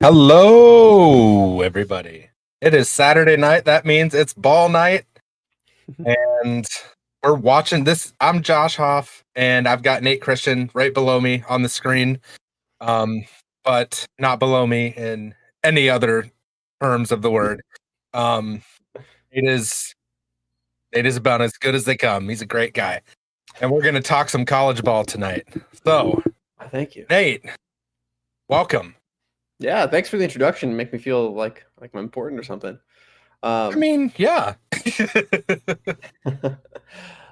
Hello, everybody. It is Saturday night. That means it's ball night. And we're watching this. I'm Josh Hoff, and I've got Nate Christian right below me on the screen. But not below me in any other terms of the word. Um, it is about as good as they come. He's a great guy. And we're gonna talk some college ball tonight. So Thank you. Nate, welcome. Yeah, thanks for the introduction. Make me feel like I'm important or something. Yeah.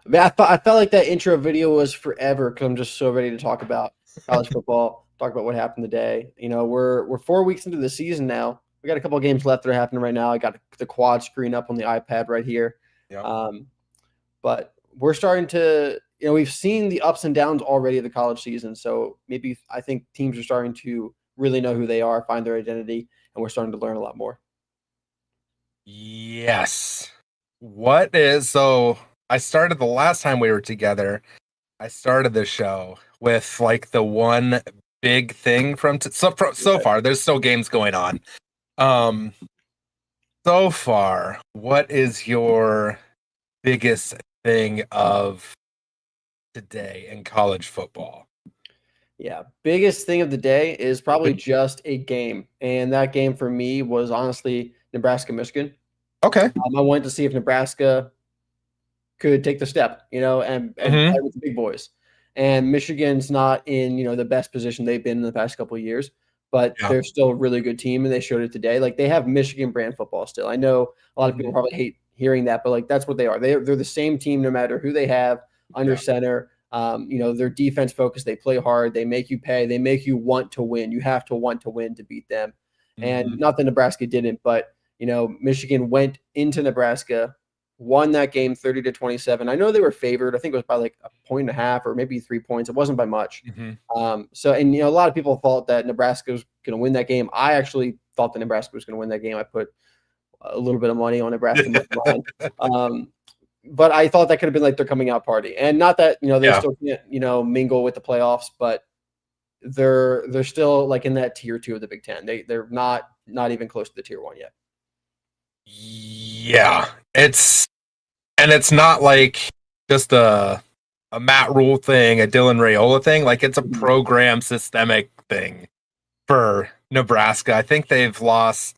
Man, I felt like that intro video was forever because I'm just so ready to talk about college football, talk about what happened today. You know, we're 4 weeks into the season now. We got a couple of games left that are happening right now. I got the quad screen up on the iPad right here. Yep. But we're starting to, we've seen the ups and downs already of the college season. So maybe I think teams are starting to really know who they are, find their identity, and we're starting to learn a lot more. Yes. So I started the last time we were together. I started the show with like the one big thing from so far. There's still games going on. So far, what is your biggest thing of today in college football? Yeah, biggest thing of the day is probably just a game, and that game for me was honestly Nebraska-Michigan. Okay. I wanted to see if Nebraska could take the step, and play with the big boys. And Michigan's not in, the best position they've been in the past couple of years, but they're still a really good team, and they showed it today. Like, they have Michigan brand football still. I know a lot of people probably hate hearing that, but like that's what they are. They're the same team no matter who they have under center. They're defense focused. They play hard. They make you pay. They make you want to win. You have to want to win to beat them. And not that Nebraska didn't, but Michigan went into Nebraska, won that game 30-27. I know they were favored. I think it was by like a point and a half or maybe 3 points. It wasn't by much. A lot of people thought that Nebraska was going to win that game. I actually thought that Nebraska was going to win that game. I put a little bit of money on Nebraska. But I thought that could have been like their coming out party. And not that, they still can't, mingle with the playoffs, but they're still like in that tier 2 of the Big Ten. They're not even close to the tier 1 yet. Yeah, it's not like just a Matt Rule thing, a Dylan Raiola thing. Like, it's a program systemic thing for Nebraska. I think they've lost.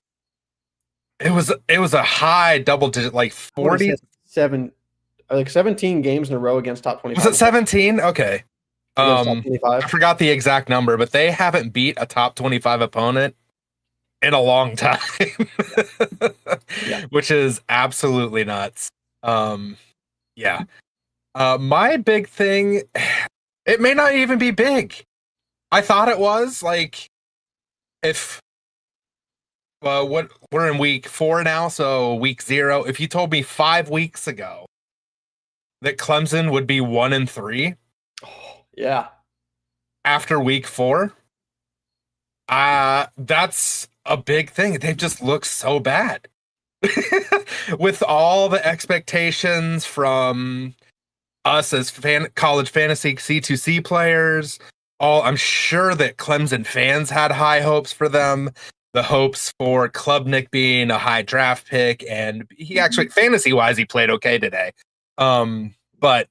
It was a high double digit, like 47, like 17 games in a row against top 25. Was it 17? Okay. Top 25. I forgot the exact number, but they haven't beat a top 25 opponent in a long time, which is absolutely nuts. My big thing, it may not even be big. I thought it was like, we're in week 4 now, so week 0. If you told me 5 weeks ago that Clemson would be 1-3, after week 4, that's a big thing. They've just looked so bad with all the expectations from us as college fantasy C2C players. I'm sure that Clemson fans had high hopes for them. The hopes for Klubnik being a high draft pick, and he actually, fantasy-wise, he played okay today. But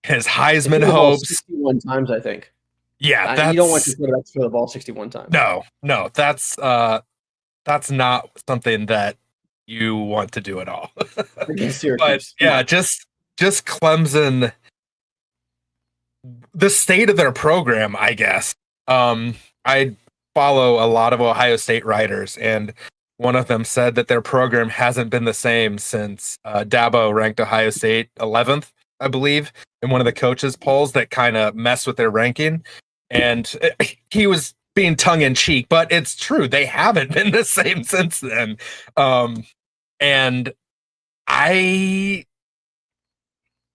his Heisman hopes 61 times, I think. Yeah, you don't want your quarterback to throw the ball 61 times. No, that's not something that you want to do at all. But yeah, just Clemson, the state of their program, I guess. I follow a lot of Ohio State writers, and one of them said that their program hasn't been the same since Dabo ranked Ohio State 11th, I believe, in one of the coaches' polls that kind of messed with their ranking. And he was being tongue-in-cheek, but it's true. They haven't been the same since then. And I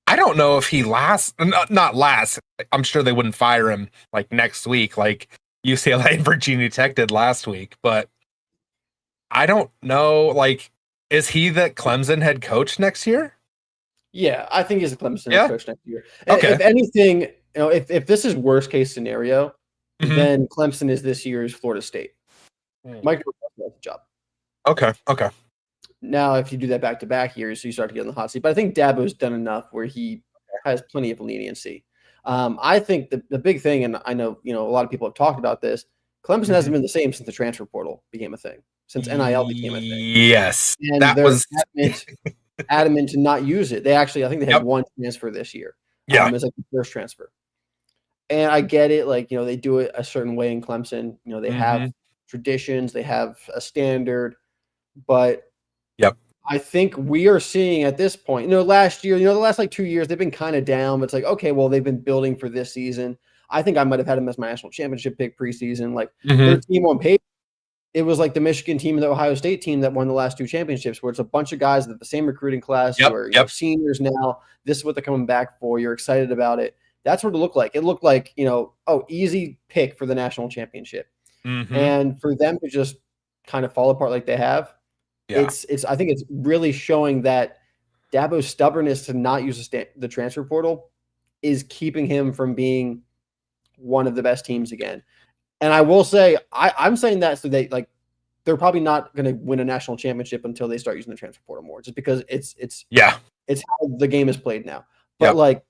don't know if he not lasts. I'm sure they wouldn't fire him like next week, like UCLA and Virginia Tech did last week. But I don't know. Like, is he the Clemson head coach next year? Yeah, I think he's a Clemson head coach next year. Okay. If anything, if this is worst case scenario, then Clemson is this year's Florida State. Mike Norvell does the job. Okay. Now, if you do that back-to-back years, you start to get in the hot seat. But I think Dabo's done enough where he has plenty of leniency. I think the big thing, and I know a lot of people have talked about this, Clemson hasn't been the same since the transfer portal became a thing, since NIL became a thing. Yes, And they're adamant to not use it. I think they had one transfer this year. Yeah. It's like the first transfer. And I get it. Like, they do it a certain way in Clemson. They have traditions, they have a standard, but I think we are seeing at this point, last year, the last 2 years, they've been kind of down, but it's like, okay, well, they've been building for this season. I think I might have had them as my national championship pick preseason. Like their team on paper, it was like the Michigan team and the Ohio State team that won the last 2 championships, where it's a bunch of guys that the same recruiting class who are seniors now. This is what they're coming back for. You're excited about it. That's what it looked like. It looked like, easy pick for the national championship. And for them to just kind of fall apart like they have, I think it's really showing that Dabo's stubbornness to not use the transfer portal is keeping him from being one of the best teams again. And I will say, I'm saying that so they're probably not going to win a national championship until they start using the transfer portal more, just because it's how the game is played now. But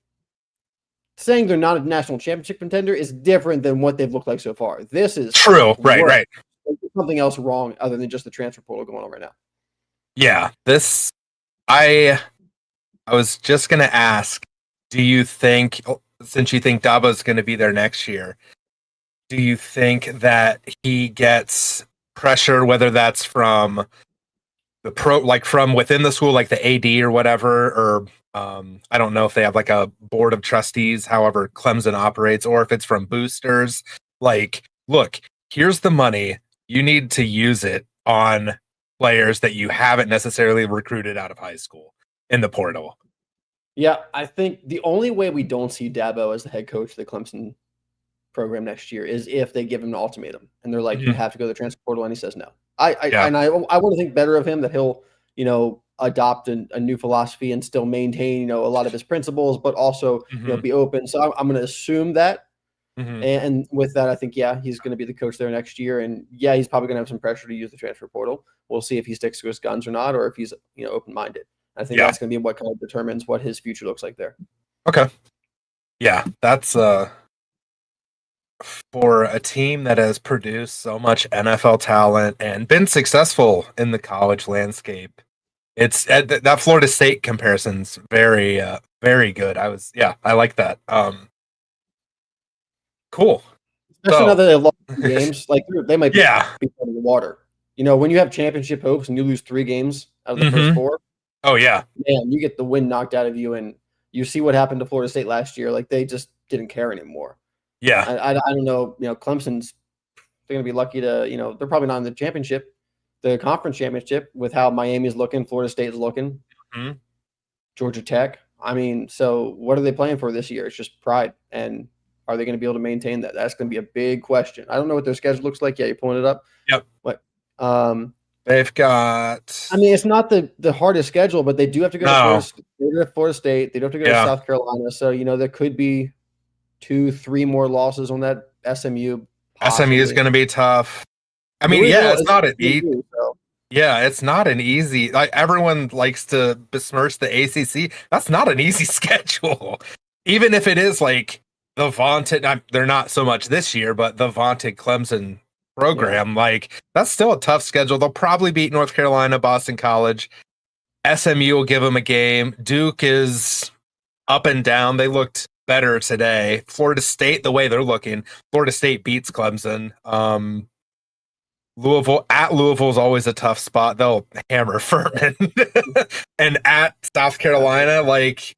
saying they're not a national championship contender is different than what they've looked like so far. This is true. Right. There's something else wrong other than just the transfer portal going on right now. Yeah, I was just going to ask, do you think, since you think Dabo's going to be there next year, do you think that he gets pressure, whether that's from the from within the school, like the AD or whatever, or I don't know if they have like a board of trustees, however Clemson operates, or if it's from boosters, like, look, here's the money, you need to use it on players that you haven't necessarily recruited out of high school in the portal. Yeah, I think the only way we don't see Dabo as the head coach of the Clemson program next year is if they give him an ultimatum and they're like, you have to go to the transfer portal, and he says no. I want to think better of him, that he'll adopt a new philosophy and still maintain a lot of his principles, but also be open. So I'm going to assume that. And with that, I think, he's going to be the coach there next year. And he's probably going to have some pressure to use the transfer portal. We'll see if he sticks to his guns or not, or if he's, open-minded. I think that's going to be what kind of determines what his future looks like there. Okay. Yeah, that's for a team that has produced so much NFL talent and been successful in the college landscape. It's that Florida State comparison's very, very good. I like that. Cool. Especially now that they lost games, like they might be out of the water. When you have championship hopes and you lose 3 games out of the first 4. Oh yeah, man, you get the wind knocked out of you, and you see what happened to Florida State last year. Like they just didn't care anymore. Yeah, I don't know. Clemson's they're gonna be lucky to. They're probably not in the championship, the conference championship, with how Miami's looking, Florida State's looking, Georgia Tech. I mean, so what are they playing for this year? It's just pride, and are they going to be able to maintain that? That's going to be a big question. I don't know what their schedule looks like. Yeah, you're pulling it up. Yep. What? They've got. I mean, it's not the hardest schedule, but they do have to go to Florida State. They do have to go to South Carolina. So there could be 2-3 more losses on that SMU. Possibly. SMU is going to be tough. I mean, it's not an easy. Yeah, it's not an easy. Like everyone likes to besmirch the ACC. That's not an easy schedule. Even if it is like the vaunted, they're not so much this year, but the vaunted Clemson program, like that's still a tough schedule. They'll probably beat North Carolina, Boston College. SMU will give them a game. Duke is up and down. They looked better today. Florida State, the way they're looking, Florida State beats Clemson. Louisville is always a tough spot. They'll hammer Furman. And at South Carolina, like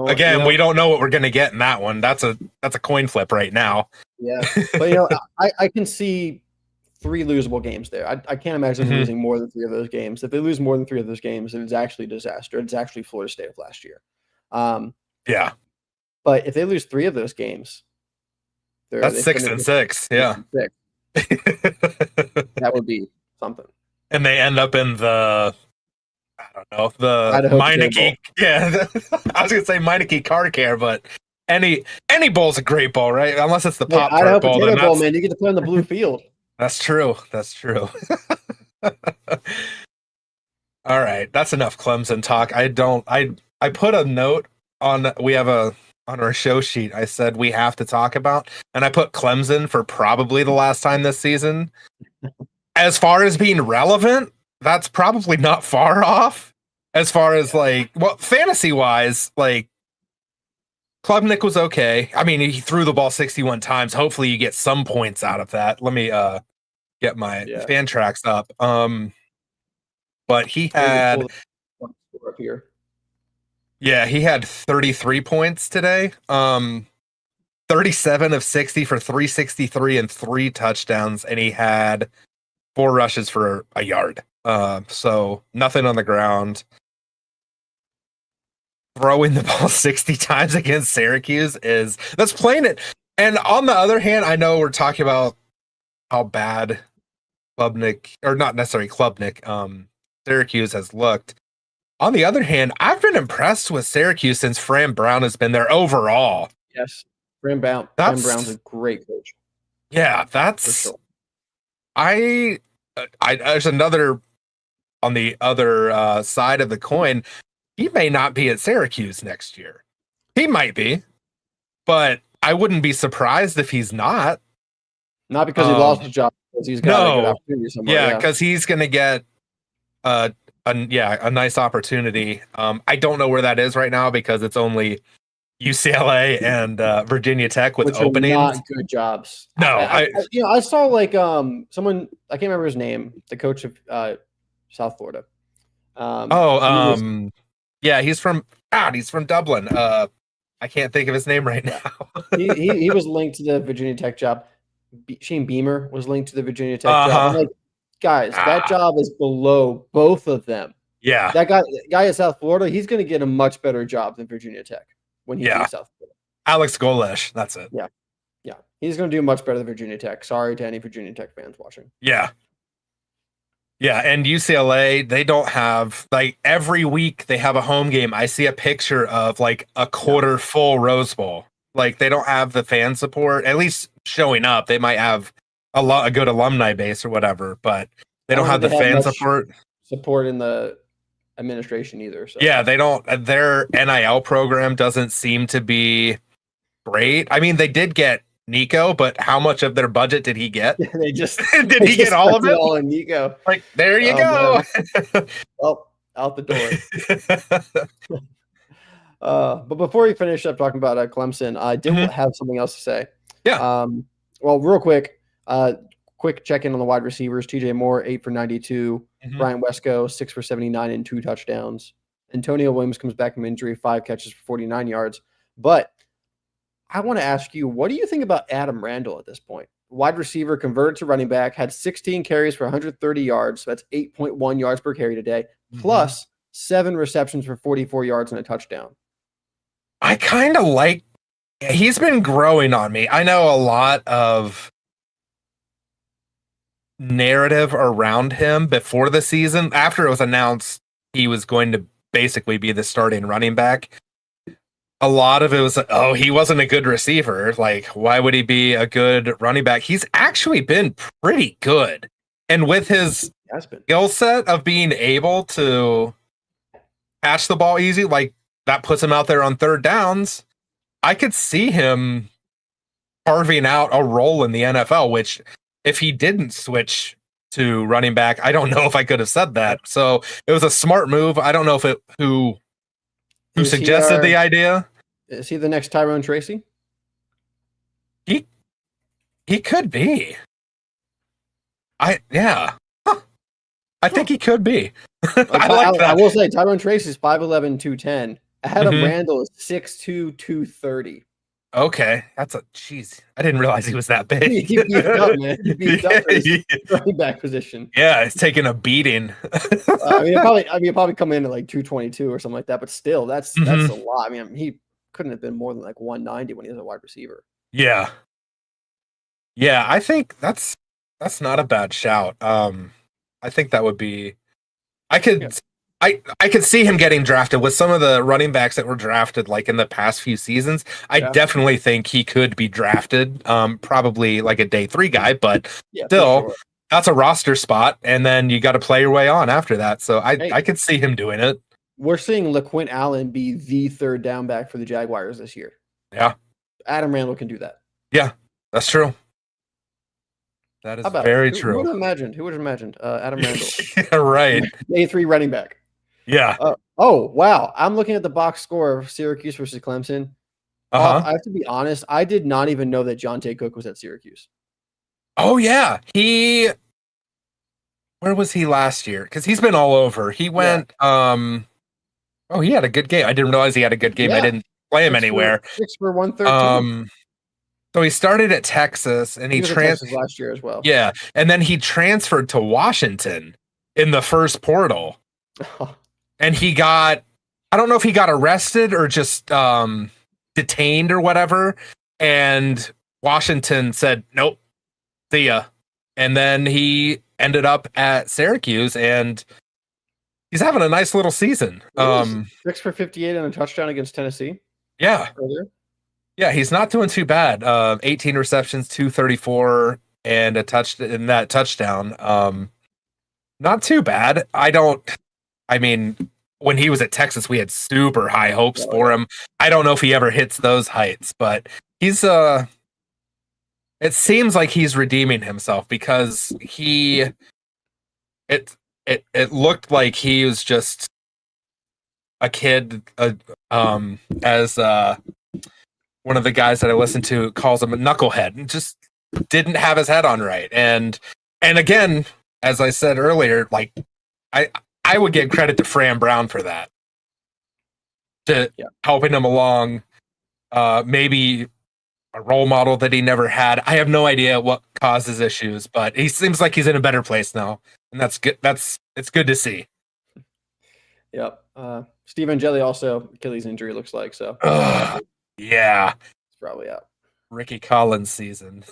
again, we don't know what we're gonna get in that one. That's a coin flip right now. Yeah, but I can see 3 losable games there. I can't imagine them losing more than 3 of those games. If they lose more than 3 of those games, then it's actually a disaster. It's actually Florida State of last year. Yeah. But if they lose 3 of those games, that's 6-6. Yeah. 6. That would be something. And they end up in the Meineke. Yeah, I was gonna say Meineke Car Care, but any bowl's a great bowl, right? Unless it's the Pop Tart Bowl. Potato Bowl, man. You get to play on the blue field. That's true. That's true. All right, that's enough Clemson talk. I put a note on on our show sheet. I said we have to talk about, and I put Clemson for probably the last time this season. As far as being relevant, that's probably not far off. As far as fantasy wise, Klubnik was okay. I mean, he threw the ball 61 times. Hopefully you get some points out of that. Let me get my fan tracks up. But he had up here. Yeah, he had 33 points today. 37 of 60 for 363 and 3 touchdowns, and he had 4 rushes for a yard. So nothing on the ground. Throwing the ball 60 times against Syracuse that's playing it. And on the other hand, I know we're talking about how bad Klubnik, or not necessarily Klubnik, Syracuse has looked. On the other hand, I've been impressed with Syracuse since Fran Brown has been there overall. Yes, Fran Brown's a great coach. Yeah, that's. Sure. I there's another on the other side of the coin. He may not be at Syracuse next year. He might be, but I wouldn't be surprised if he's not. Not because he lost his job, because he's got a good opportunity somewhere. Yeah, because he's going to get a nice opportunity. I don't know where that is right now because it's only UCLA and Virginia Tech with openings. Not good jobs. No, I saw someone, I can't remember his name, the coach of South Florida. He's from Dublin. I can't think of his name right now. he was linked to the Virginia Tech job. Shane Beamer was linked to the Virginia Tech job. I'm like, guys, that job is below both of them. Yeah. That guy at South Florida, he's going to get a much better job than Virginia Tech when he's in South Florida. Alex Golesh, that's it. Yeah. Yeah. He's going to do much better than Virginia Tech. Sorry to any Virginia Tech fans watching. Yeah. Yeah, and UCLA, they don't have, every week they have a home game. I see a picture of, a quarter full Rose Bowl. They don't have the fan support, at least showing up. They might have a good alumni base or whatever, but they don't have the fan support in the administration either. So. Yeah, they don't. Their NIL program doesn't seem to be great. I mean, they did get Nico, but how much of their budget did he get? They just did he get all of it? All in Nico. There you go. Well, out the door. But before we finish up talking about Clemson, I did have something else to say. Yeah. Well, real quick, quick check-in on the wide receivers. TJ Moore, 8 for 92. Brian Wesco, 6 for 79 and 2 touchdowns. Antonio Williams comes back from injury, 5 catches for 49 yards. But I want to ask you, what do you think about Adam Randall at this point? Wide receiver converted to running back, had 16 carries for 130 yards. So that's 8.1 yards per carry today, plus 7 receptions for 44 yards and a touchdown. I kind of he's been growing on me. I know a lot of narrative around him before the season. After it was announced he was going to basically be the starting running back, a lot of it was, he wasn't a good receiver. Why would he be a good running back? He's actually been pretty good. And with his skill set of being able to catch the ball easy, that puts him out there on third downs. I could see him carving out a role in the NFL, which if he didn't switch to running back, I don't know if I could have said that. So it was a smart move. I don't know if who suggested the idea. Is he the next Tyrone Tracy? He could be. I think he could be. I like that. I will say Tyrone Tracy is 5'11", 210. Adam Randall is 6'2", 230. Okay, that's jeez. I didn't realize he was that big. He beat up, man. He beat up his running back position. Yeah, he's taking a beating. He'll probably come in at 222 or something like that. But still, that's a lot. I mean, he couldn't have been more than 190 when he was a wide receiver. Yeah, I think that's not a bad shout. I think that would be. I could I could see him getting drafted with some of the running backs that were drafted like in the past few seasons. I definitely think he could be drafted, probably like a day 3 guy, but still, sure. that's a roster spot, and then you got to play your way on after that. So Hey, I could see him doing it. we're seeing LaQuint Allen be the third down back for the Jaguars this year. Yeah, Adam Randall can do that. yeah, that's true. That is very true. Who would have imagined? Who would have imagined Adam Randall? Yeah, right. Day 3 running back. Yeah. Oh, wow. I'm looking at the box score of Syracuse versus Clemson. I have to be honest. I did not even know that Jonte Cook was at Syracuse. Oh, yeah. Where was he last year? Because he's been all over. He went, he had a good game. I didn't realize he had a good game. I didn't play him anywhere. 6 for 113. So he started at Texas, and he was at Texas last year as well. Yeah, and then he transferred to Washington in the first portal, and he got, I don't know if he got arrested or just detained or whatever, and Washington said, nope, see ya. And then he ended up at Syracuse, and he's having a nice little season. 6 for 58 and a touchdown against Tennessee. Yeah. Earlier. Yeah, he's not doing too bad. 18 receptions, 234, and a touchdown. Not too bad. I mean, when he was at Texas, we had super high hopes for him. I don't know if he ever hits those heights, but he's it seems like he's redeeming himself, because it looked like he was just a kid, as one of the guys that I listen to calls him a knucklehead, and just didn't have his head on right. And again, as I said earlier, like I would give credit to Fran Brown for that, to helping him along. Maybe a role model that he never had. I have no idea what causes issues, but he seems like he's in a better place now, and that's good. It's good to see. Yep. Steve Angeli also Achilles injury, looks like, so. Yeah, it's probably out. Ricky Collins season.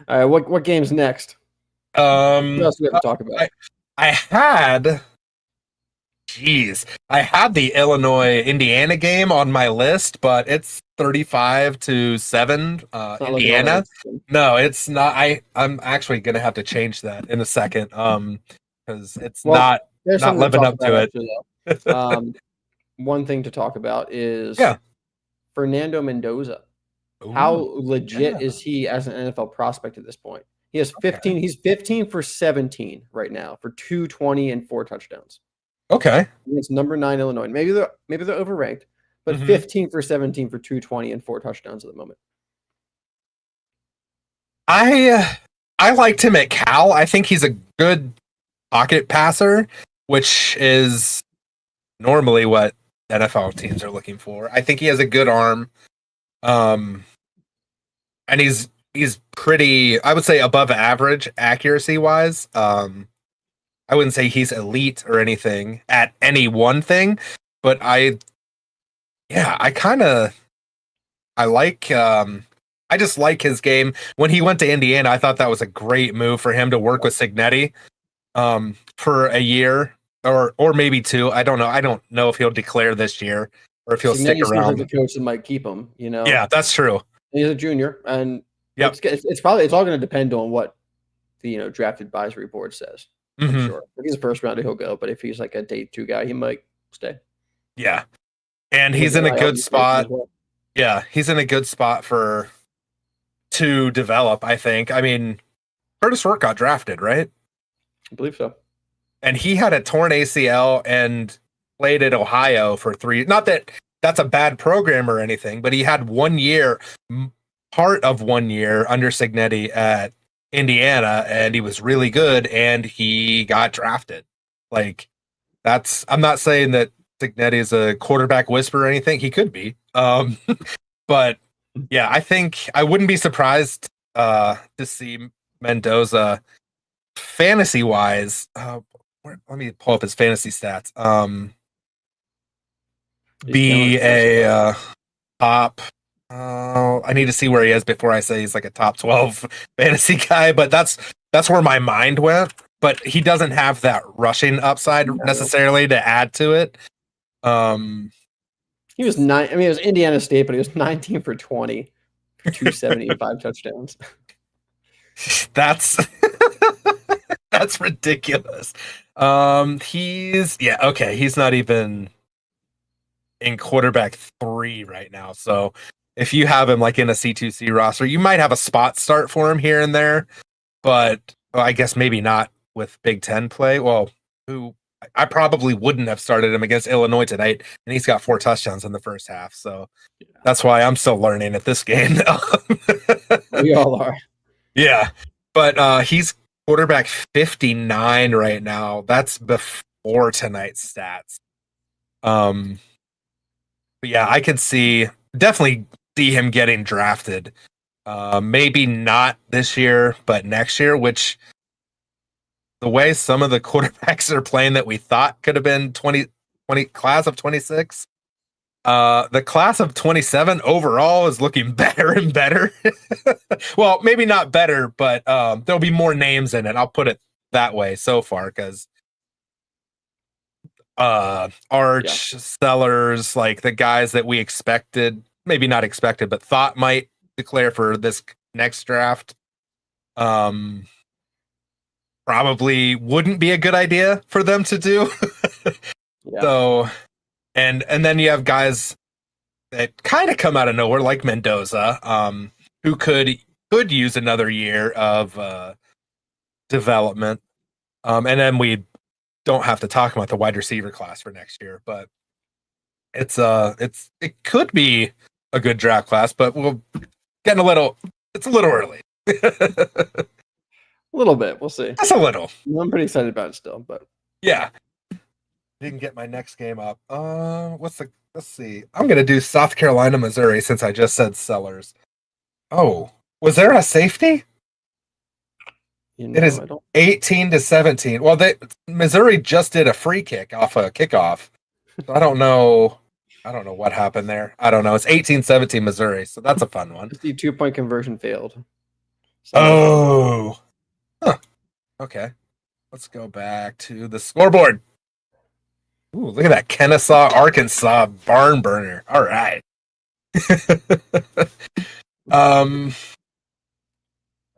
All right, what game's next? What else do we have to talk about? I had the Illinois-Indiana game on my list, but it's 35-7 Indiana. No, it's not. I'm actually gonna have to change that in a second, because it's not living up to it. Actually, one thing to talk about is Fernando Mendoza. Ooh, how legit is he as an NFL prospect at this point? He has 15. He's 15 for 17 right now for 220 and 4 touchdowns. Okay. It's number 9 Illinois. Maybe they're overranked, but 15 for 17 for 220 and 4 touchdowns at the moment. I liked him at Cal. I think he's a good pocket passer, which is normally what NFL teams are looking for. I think he has a good arm. And he's pretty, I would say, above average accuracy wise. I wouldn't say he's elite or anything at any one thing, but I just like his game. When he went to Indiana, I thought that was a great move for him to work with Cignetti for a year or maybe 2. I don't know. I don't know if he'll declare this year or if he'll stick around. The coach that might keep him, you know. Yeah, that's true. He's a junior, and it's all going to depend on what the draft advisory board says. I'm sure. If he's a first rounder, he'll go. But if he's like a day 2 guy, he might stay. Yeah, and he's in a good spot. Yeah, he's in a good spot to develop, I think. I mean, Curtis Rourke got drafted, right? I believe so. And he had a torn ACL and played at Ohio for 3. Not that that's a bad program or anything, but he had 1 year, part of 1 year under Cignetti at Indiana, and he was really good, and he got drafted. Like, I'm not saying that Cignetti is a quarterback whisperer or anything. He could be. But yeah, I think I wouldn't be surprised to see Mendoza fantasy wise. Let me pull up his fantasy stats. Be a top. I need to see where he is before I say he's like a top 12 fantasy guy, but that's where my mind went. but he doesn't have that rushing upside necessarily to add to it. He was nine. I mean, it was Indiana State, but he was 19 for 20 for 270 and 5 touchdowns. That's that's ridiculous. He's not even in quarterback 3 right now. So if you have him like in a C2C roster, you might have a spot start for him here and there, but I guess maybe not with Big Ten play. Well, I probably wouldn't have started him against Illinois tonight, and he's got 4 touchdowns in the first half. So that's why I'm still learning at this game. We all are. Yeah, but he's quarterback 59 right now. That's before tonight's stats. But yeah, I could definitely see him getting drafted. Maybe not this year, but next year, which the way some of the quarterbacks are playing that we thought could have been 20 class of 26, the class of 27 overall is looking better and better. Well, maybe not better, but there'll be more names in it. I'll put it that way so far, because Arch, Sellers, like the guys that we expected, maybe not expected, but thought might declare for this next draft, probably wouldn't be a good idea for them to do. So, and then you have guys that kind of come out of nowhere, like Mendoza, who could use another year of development. And then we don't have to talk about the wide receiver class for next year, but it could be a good draft class, but it's a little early. A little bit. We'll see. Just a little. I'm pretty excited about it still, but yeah. Didn't get my next game up. Let's see. I'm gonna do South Carolina, Missouri, since I just said Sellers. Oh, was there a safety? It is 18-17. Well, Missouri just did a free kick off a kickoff. So I don't know what happened there. I don't know. It's 18-17 Missouri, so that's a fun one. The 2-point conversion failed. Oh. Huh. Okay. Let's go back to the scoreboard. Ooh, look at that Kennesaw, Arkansas barn burner. All right.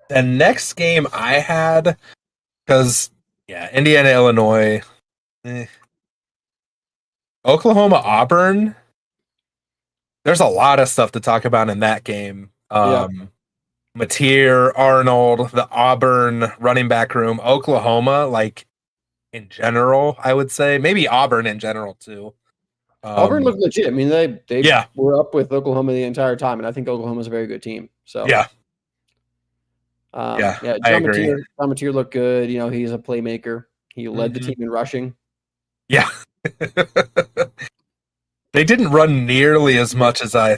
The next game I had, because Indiana, Illinois, Oklahoma, Auburn. There's a lot of stuff to talk about in that game. Mateer, Arnold, the Auburn running back room, Oklahoma, like in general, I would say maybe Auburn in general too. Auburn looked legit. I mean, they were up with Oklahoma the entire time, and I think Oklahoma's a very good team. So I agree. John Mateer looked good. You know, he's a playmaker. He led the team in rushing. Yeah. They didn't run nearly as much as I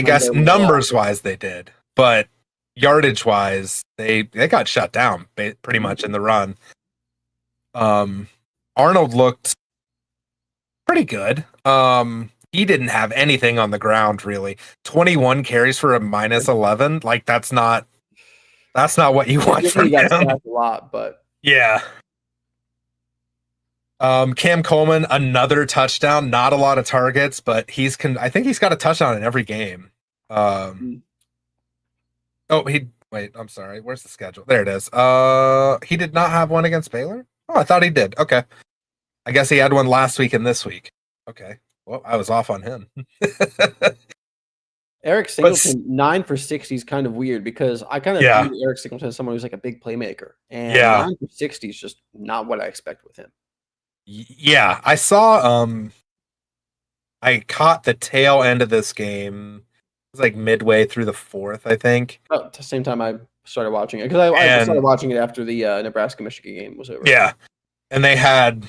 guess numbers wise they did, but yardage wise they got shut down pretty much in the run. Arnold looked pretty good. He didn't have anything on the ground really. 21 carries for a -11. Like that's not what you want from him. A lot, but yeah. Cam Coleman, another touchdown, not a lot of targets, but I think he's got a touchdown in every game. I'm sorry. Where's the schedule? There it is. He did not have one against Baylor? Oh, I thought he did. Okay. I guess he had one last week and this week. Okay. Well, I was off on him. Eric Singleton, 9 for 60 is kind of weird because I kind of view Eric Singleton as someone who's like a big playmaker. And 9 for 60 is just not what I expect with him. Yeah, I saw I caught the tail end of this game. It was like midway through the fourth, I think. Oh, at the same time I started watching it because I started watching it after the Nebraska-Michigan game was over. Yeah, and they had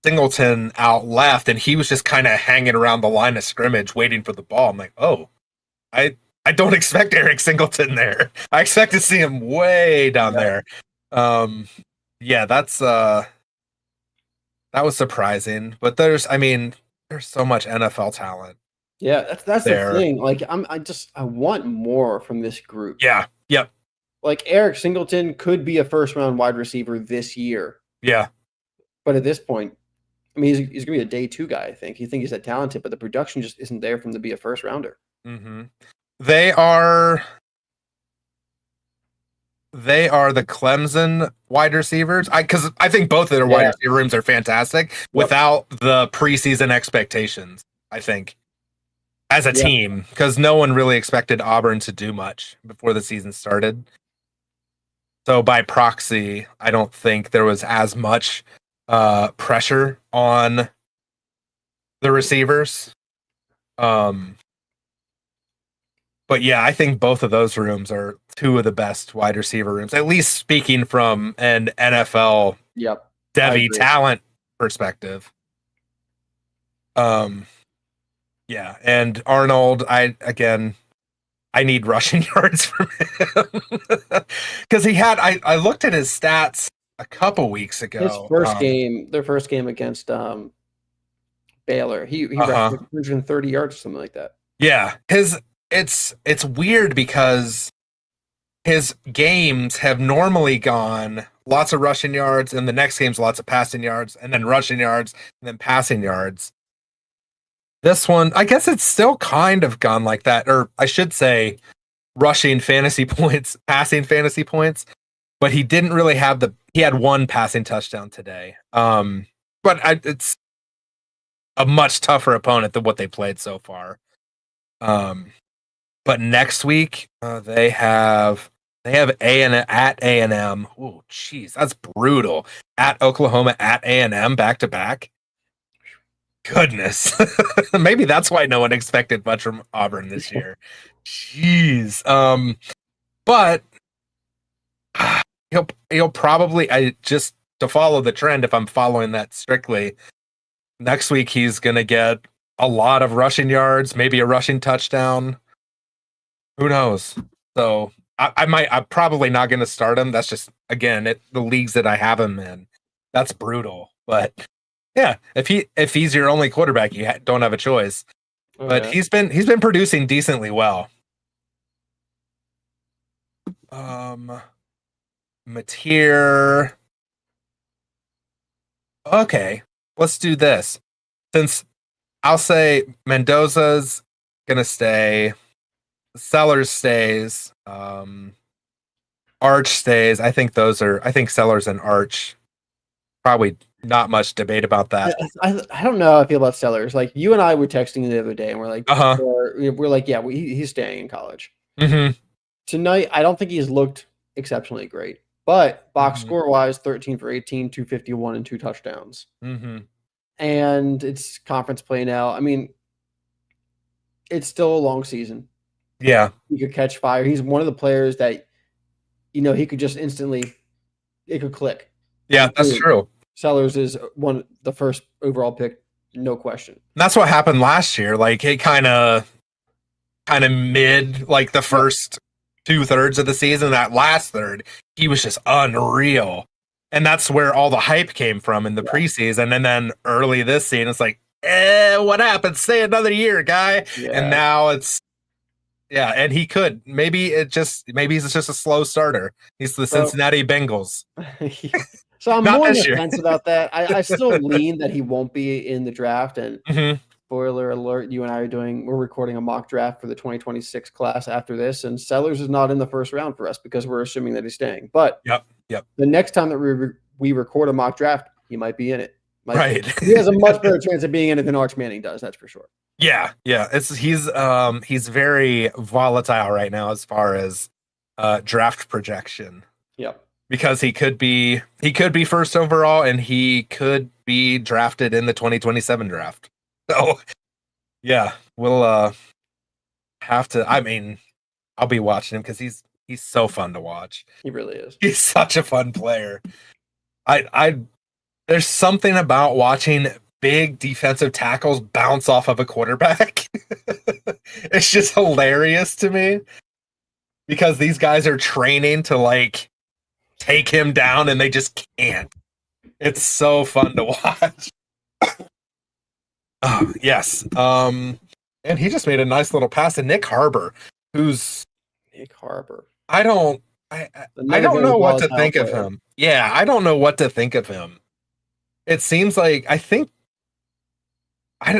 Singleton out left, and he was just kind of hanging around the line of scrimmage waiting for the ball. I'm like, oh, I don't expect Eric Singleton there. I expect to see him way down there. Yeah, that was surprising, but there's so much NFL talent. Yeah, that's the thing. Like I want more from this group. Yeah. Yep. Like Eric Singleton could be a first-round wide receiver this year. Yeah. But at this point, I mean, he's going to be a day 2 guy, I think. You think he's that talented, but the production just isn't there for him to be a first-rounder. Mm-hmm. They are the Clemson wide receivers. Because I think both of their wide receiver rooms are fantastic without the preseason expectations, I think, as a team, because no one really expected Auburn to do much before the season started. So by proxy, I don't think there was as much pressure on the receivers. But yeah, I think both of those rooms are two of the best wide receiver rooms, at least speaking from an NFL Devy talent perspective. Yeah, and Arnold, I need rushing yards from him because I looked at his stats a couple weeks ago. His first game, their first game against Baylor, he rushed 130 yards or something like that. Yeah, it's weird because his games have normally gone lots of rushing yards, and the next game's lots of passing yards, and then rushing yards, and then passing yards. This one, I guess it's still kind of gone like that, or I should say rushing fantasy points, passing fantasy points, but he didn't really have he had one passing touchdown today. But it's a much tougher opponent than what they played so far. But next week they have at A&M. Oh, jeez, that's brutal. At Oklahoma, at A&M, back to back. Goodness, maybe that's why no one expected much from Auburn this year. Jeez, but he'll probably just to follow the trend. If I'm following that strictly, next week he's gonna get a lot of rushing yards, maybe a rushing touchdown. Who knows? So I'm probably not going to start him. That's just, again, the leagues that I have him in. That's brutal. But yeah, if he's your only quarterback, you don't have a choice. But he's been producing decently well. Mateer. Okay, let's do this. Since I'll say Mendoza's gonna stay. Sellers stays. Arch stays. I think Sellers and Arch, probably not much debate about that. I don't know how I feel about Sellers. Like, you and I were texting the other day, and we're like, we're like, yeah, he's staying in college. Mm-hmm. Tonight, I don't think he's looked exceptionally great, but box score wise, 13 for 18, 251, and 2 touchdowns. Mm-hmm. And it's conference play now. I mean, it's still a long season. Yeah. He could catch fire. He's one of the players that, he could just instantly, it could click. Yeah, that's true. Sellers is the first overall pick, no question. That's what happened last year. Like, it kind of mid, like the first 2/3 of the season. That last third, he was just unreal. And that's where all the hype came from in the preseason. And then early this season, it's like, what happened? Stay another year, guy. Yeah. And now it's, and he could. Maybe he's just a slow starter. He's the Cincinnati Bengals. So I'm more on the fence about that. I still lean that he won't be in the draft. And spoiler alert, we're recording a mock draft for the 2026 class after this. And Sellers is not in the first round for us because we're assuming that he's staying. But the next time that we record a mock draft, he might be in it. Right. He has a much better chance of being in it than Arch Manning does. That's for sure. Yeah. He's very volatile right now as far as draft projection. Yep. Because he could be first overall, and he could be drafted in the 2027 draft. So yeah, we'll have to. I mean, I'll be watching him because he's so fun to watch. He really is. He's such a fun player. There's something about watching big defensive tackles bounce off of a quarterback. It's just hilarious to me because these guys are training to take him down and they just can't. It's so fun to watch. Oh, yes. And he just made a nice little pass to Nick Harbor, who's Nick Harbor. I don't I Another don't very know what to volatile think of player. him. Yeah, I don't know what to think of him. It seems like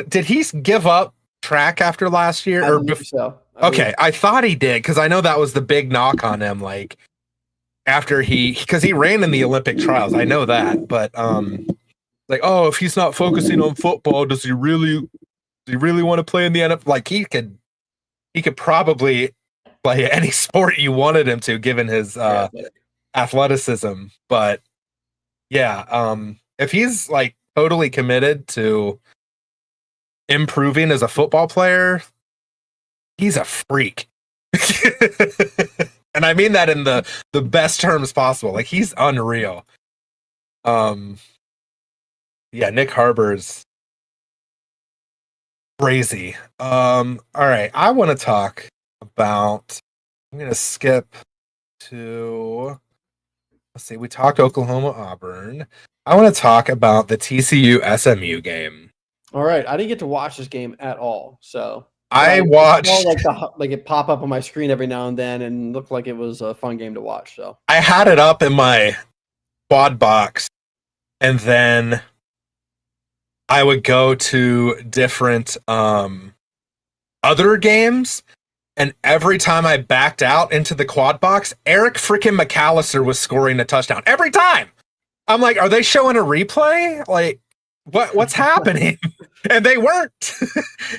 did he give up track after last year I believe so. I believe okay, I thought he did because I know that was the big knock on him. Like after because he ran in the Olympic trials, I know that, but like oh, if he's not focusing on football, does he really want to play in the NFL? Like he could probably play any sport you wanted him to, given his very athletic. athleticism. But yeah, if he's like totally committed to improving as a football player, he's a freak. And I mean that in the best terms possible. Like he's unreal. Um yeah, Nick Harbor's crazy. All right, I want to talk about I'm going to skip to let's see, we talked Oklahoma Auburn. I want to talk about the TCU SMU game. All right, I didn't get to watch this game at all, so but I I saw watched like it pop up on my screen every now and then, and looked like it was a fun game to watch. So I had it up in my quad box and then I would go to different other games, and every time I backed out into the quad box, Eric freaking McAllister was scoring a touchdown every time. I'm like, are they showing a replay? Like, what's happening? And they weren't.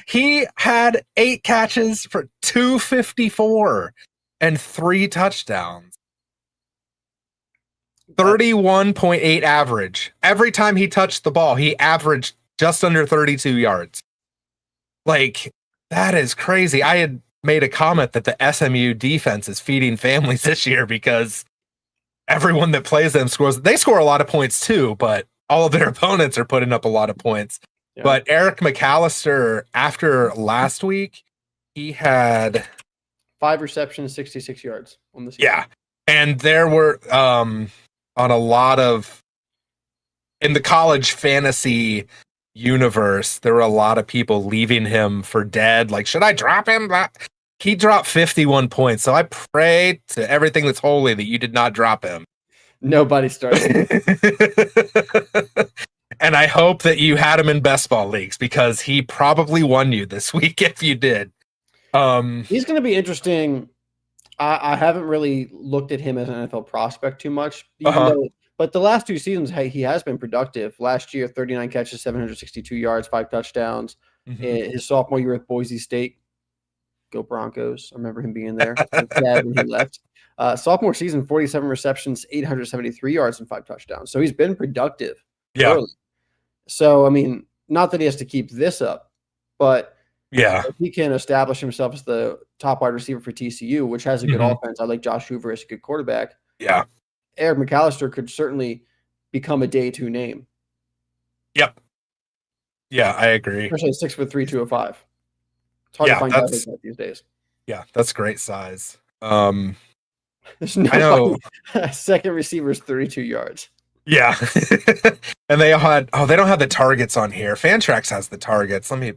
He had 8 catches for 254 and 3 touchdowns. 31.8 average. Every time he touched the ball, he averaged just under 32 yards. Like, that is crazy. I had made a comment that the SMU defense is feeding families this year because everyone that plays them scores. They score a lot of points too, but all of their opponents are putting up a lot of points. Yeah. But Eric McAllister, after last week, he had 5 receptions, 66 yards on the season. Yeah. And there were on a lot of in the college fantasy universe, there were a lot of people leaving him for dead. Like, should I drop him? He dropped 51 points. So I pray to everything that's holy that you did not drop him. Nobody started. And I hope that you had him in best ball leagues because he probably won you this week if you did. He's going to be interesting. I haven't really looked at him as an NFL prospect too much, but the last 2 seasons, he has been productive. Last year, 39 catches, 762 yards, 5 touchdowns. Mm-hmm. His sophomore year at Boise State, go Broncos. I remember him being there. Sad when he left. Sophomore season, 47 receptions, 873 yards, and 5 touchdowns. So he's been productive. Yeah. Early. So, I mean, not that he has to keep this up, but yeah, if he can establish himself as the top wide receiver for TCU, which has a good offense. I like Josh Hoover as a good quarterback. Yeah. Eric McAllister could certainly become a day 2 name. Yep. Yeah, I agree. Especially 6'3", 205. It's hard to find guys like that these days. Yeah, that's great size. There's no second receiver is 32 yards. Yeah. And they don't have the targets on here. Fantrax has the targets. Let me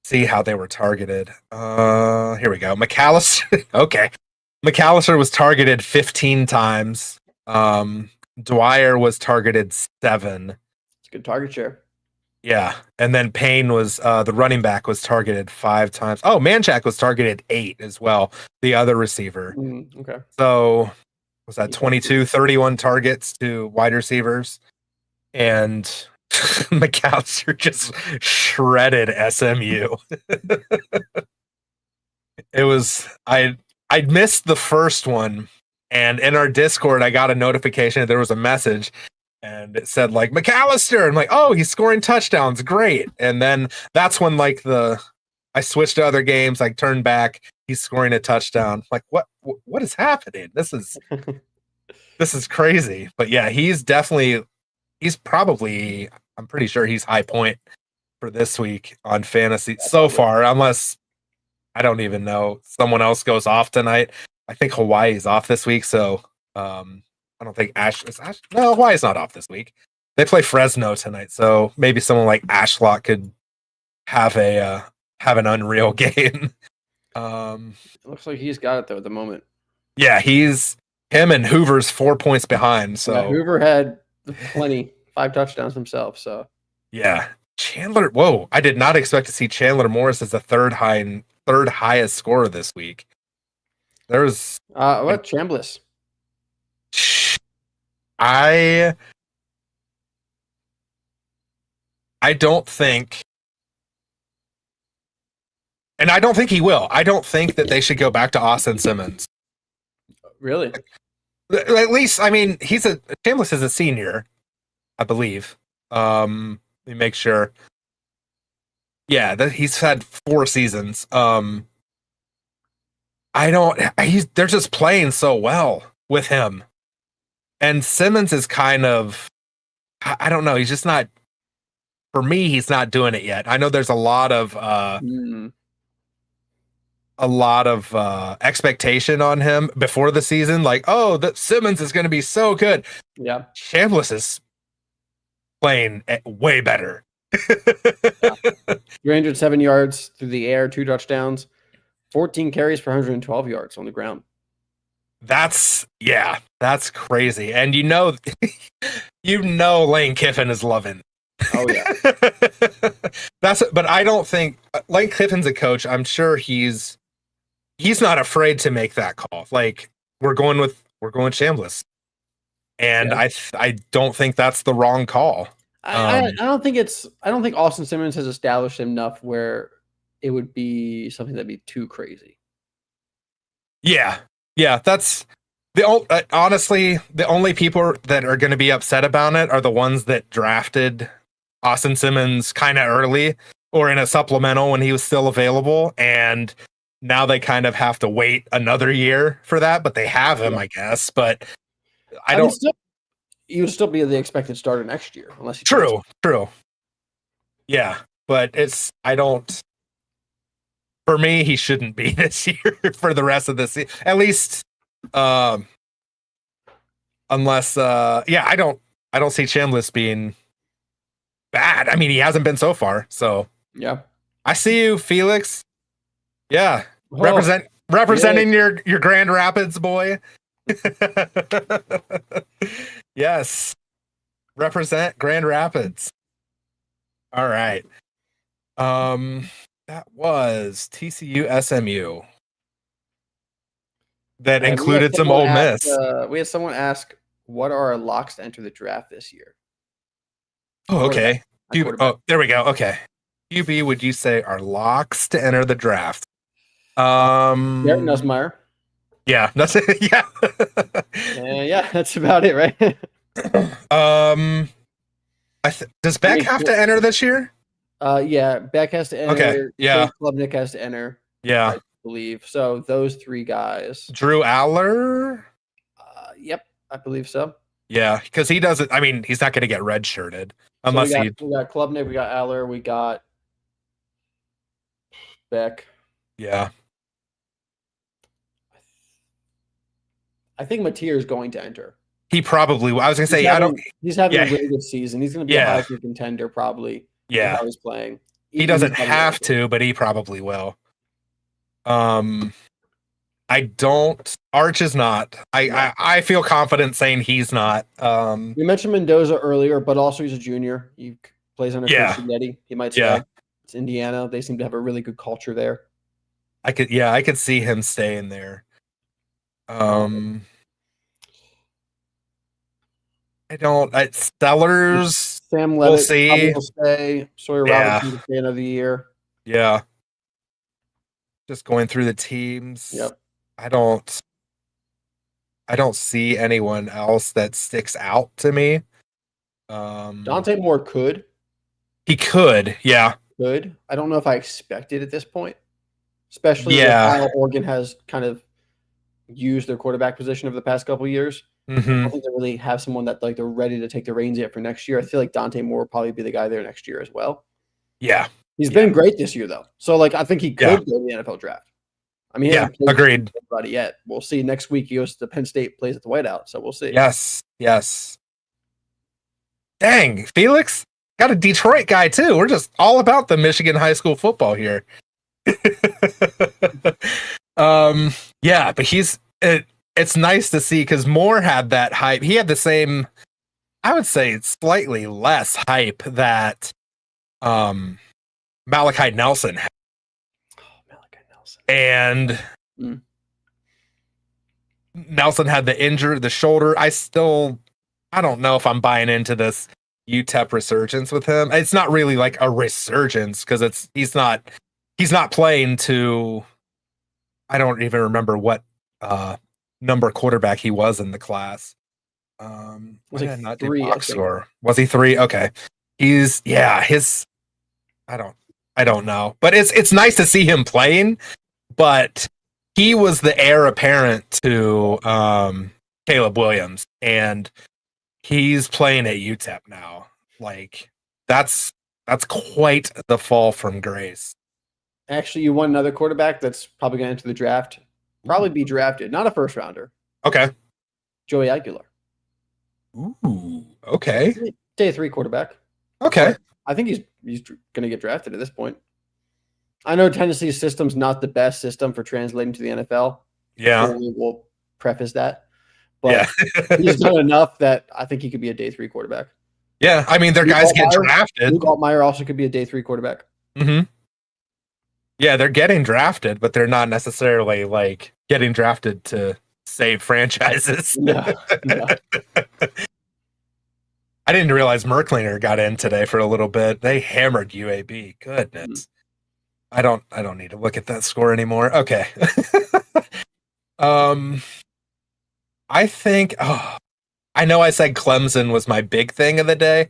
see how they were targeted. Here we go. McAllister. Okay. McAllister was targeted 15 times. Dwyer was targeted 7. It's a good target share. Yeah. And then Payne was the running back was targeted 5 times. Oh, Manchak was targeted 8 as well. The other receiver. Okay. So was that 22, 31 targets to wide receivers? And McAllister just shredded SMU. It was I'd missed the first one, and in our Discord I got a notification that there was a message and it said like McAllister. I'm like, oh, he's scoring touchdowns, great. And then that's when like I switched to other games, like turned back, he's scoring a touchdown. Like what is happening? This is crazy. But yeah, he's probably, I'm pretty sure he's high point for this week on fantasy so far, unless I don't even know someone else goes off tonight. I think Hawaii's off this week, so I don't think no, Hawaii's not off this week. They play Fresno tonight, so maybe someone like Ashlock could have an unreal game. It looks like he's got it though at the moment. Yeah, him and Hoover's 4 points behind. So yeah, Hoover had plenty, 5 touchdowns himself. So yeah, Chandler. Whoa, I did not expect to see Chandler Morris as the third highest scorer this week. There's what Chambliss? I don't think, and I don't think he will. I don't think that they should go back to Austin Simmons. Really? At least, I mean, Chambliss is a senior, I believe. Let me make sure. Yeah, he's had 4 seasons. They're just playing so well with him. And Simmons is kind of, I don't know, he's just not, for me, he's not doing it yet. I know there's a lot of expectation on him before the season, like, oh, that Simmons is going to be so good. Yeah, Chambliss is playing way better. 307 yards through the air, 2 touchdowns, 14 carries for 112 yards on the ground. That's crazy. And Lane Kiffin is loving. Oh yeah. But I don't think Lane Kiffin's a coach. I'm sure he's not afraid to make that call. Like, we're going Chambliss. And yeah. I don't think that's the wrong call. I don't think Austin Simmons has established enough where it would be something that'd be too crazy. Yeah, that's honestly, the only people that are going to be upset about it are the ones that drafted Austin Simmons kind of early or in a supplemental when he was still available, and now they kind of have to wait another year for that. But they have him, I guess. But you would still be the expected starter next year, unless True. Yeah, but for me, he shouldn't be this year for the rest of the season. At least, unless, I don't see Chambliss being bad. I mean, he hasn't been so far. So yeah, I see you, Felix. Yeah, representing your Grand Rapids boy. Yes, represent Grand Rapids. All right. That was TCU SMU. That included some Ole Miss. We had someone ask, "What are our locks to enter the draft this year?" Oh, okay. There we go. Okay. QB, would you say are locks to enter the draft? Garrett Nussmeier. Yeah, that's it. Yeah. Yeah, that's about it, right? Does Beck have to enter this year? Yeah, Beck has to enter. Okay. Yeah. Klubnik has to enter. Yeah, I believe so. Those 3 guys. Drew Aller. Yep, I believe so. Yeah, because he doesn't. I mean, he's not going to get redshirted unless we got Klubnik, we got Aller, we got Beck. Yeah. I think Mateer is going to enter. He probably. I was going to say, he's having a really good season. He's going to be a Heisman contender probably. Yeah, how he's playing. He doesn't have to, but he probably will. I don't. Arch is not. I feel confident saying he's not. We mentioned Mendoza earlier, but also he's a junior. He plays under Coach Signetti. He might stay. It's Indiana. They seem to have a really good culture there. I could see him staying there. Stellars. Sam Levitt, we'll see. Will stay. Sawyer Robinson will stay another year. Yeah. Just going through the teams. Yep. I don't see anyone else that sticks out to me. Dante Moore could. He could, yeah. Could. I don't know if I expect it at this point. Especially with how Oregon has kind of used their quarterback position over the past couple of years. Mm-hmm. I don't think they really have someone that they're ready to take the reins yet for next year. I feel like Dante Moore will probably be the guy there next year as well. Yeah. He's been great this year, though. So, I think he could go to the NFL draft. I mean, he hasn't played agreed. Anybody yet. We'll see. Next week, he goes to Penn State, plays at the Whiteout. So, we'll see. Yes. Dang, Felix. Got a Detroit guy, too. We're just all about the Michigan high school football here. But it's nice to see because Moore had that hype. He had the same, I would say, slightly less hype that Malachi Nelson had. Oh, Malachi Nelson. And Nelson had the shoulder. I don't know if I'm buying into this UTEP resurgence with him. It's not really like a resurgence because he's not playing to, I don't even remember what number quarterback he was in the class. Was like like not 3, box score? Was he 3? Okay. His I don't know. But it's nice to see him playing, but he was the heir apparent to Caleb Williams, and he's playing at UTEP now. Like that's quite the fall from grace. Actually, you want another quarterback that's probably going to enter the draft. Probably be drafted, not a first rounder. Okay. Joey Aguilar. Ooh. Okay. Day 3 quarterback. Okay. But I think he's going to get drafted at this point. I know Tennessee's system's not the best system for translating to the NFL. Yeah. We'll preface that. But he's done enough that I think he could be a day 3 quarterback. Yeah. I mean, their guys get drafted. Luke Altmaier also could be a day 3 quarterback. Mm-hmm. Yeah, they're getting drafted, but they're not necessarily like getting drafted to save franchises. No. I didn't realize Merklinger got in today for a little bit. They hammered UAB. Goodness. I don't need to look at that score anymore. Okay. I think I know I said Clemson was my big thing of the day.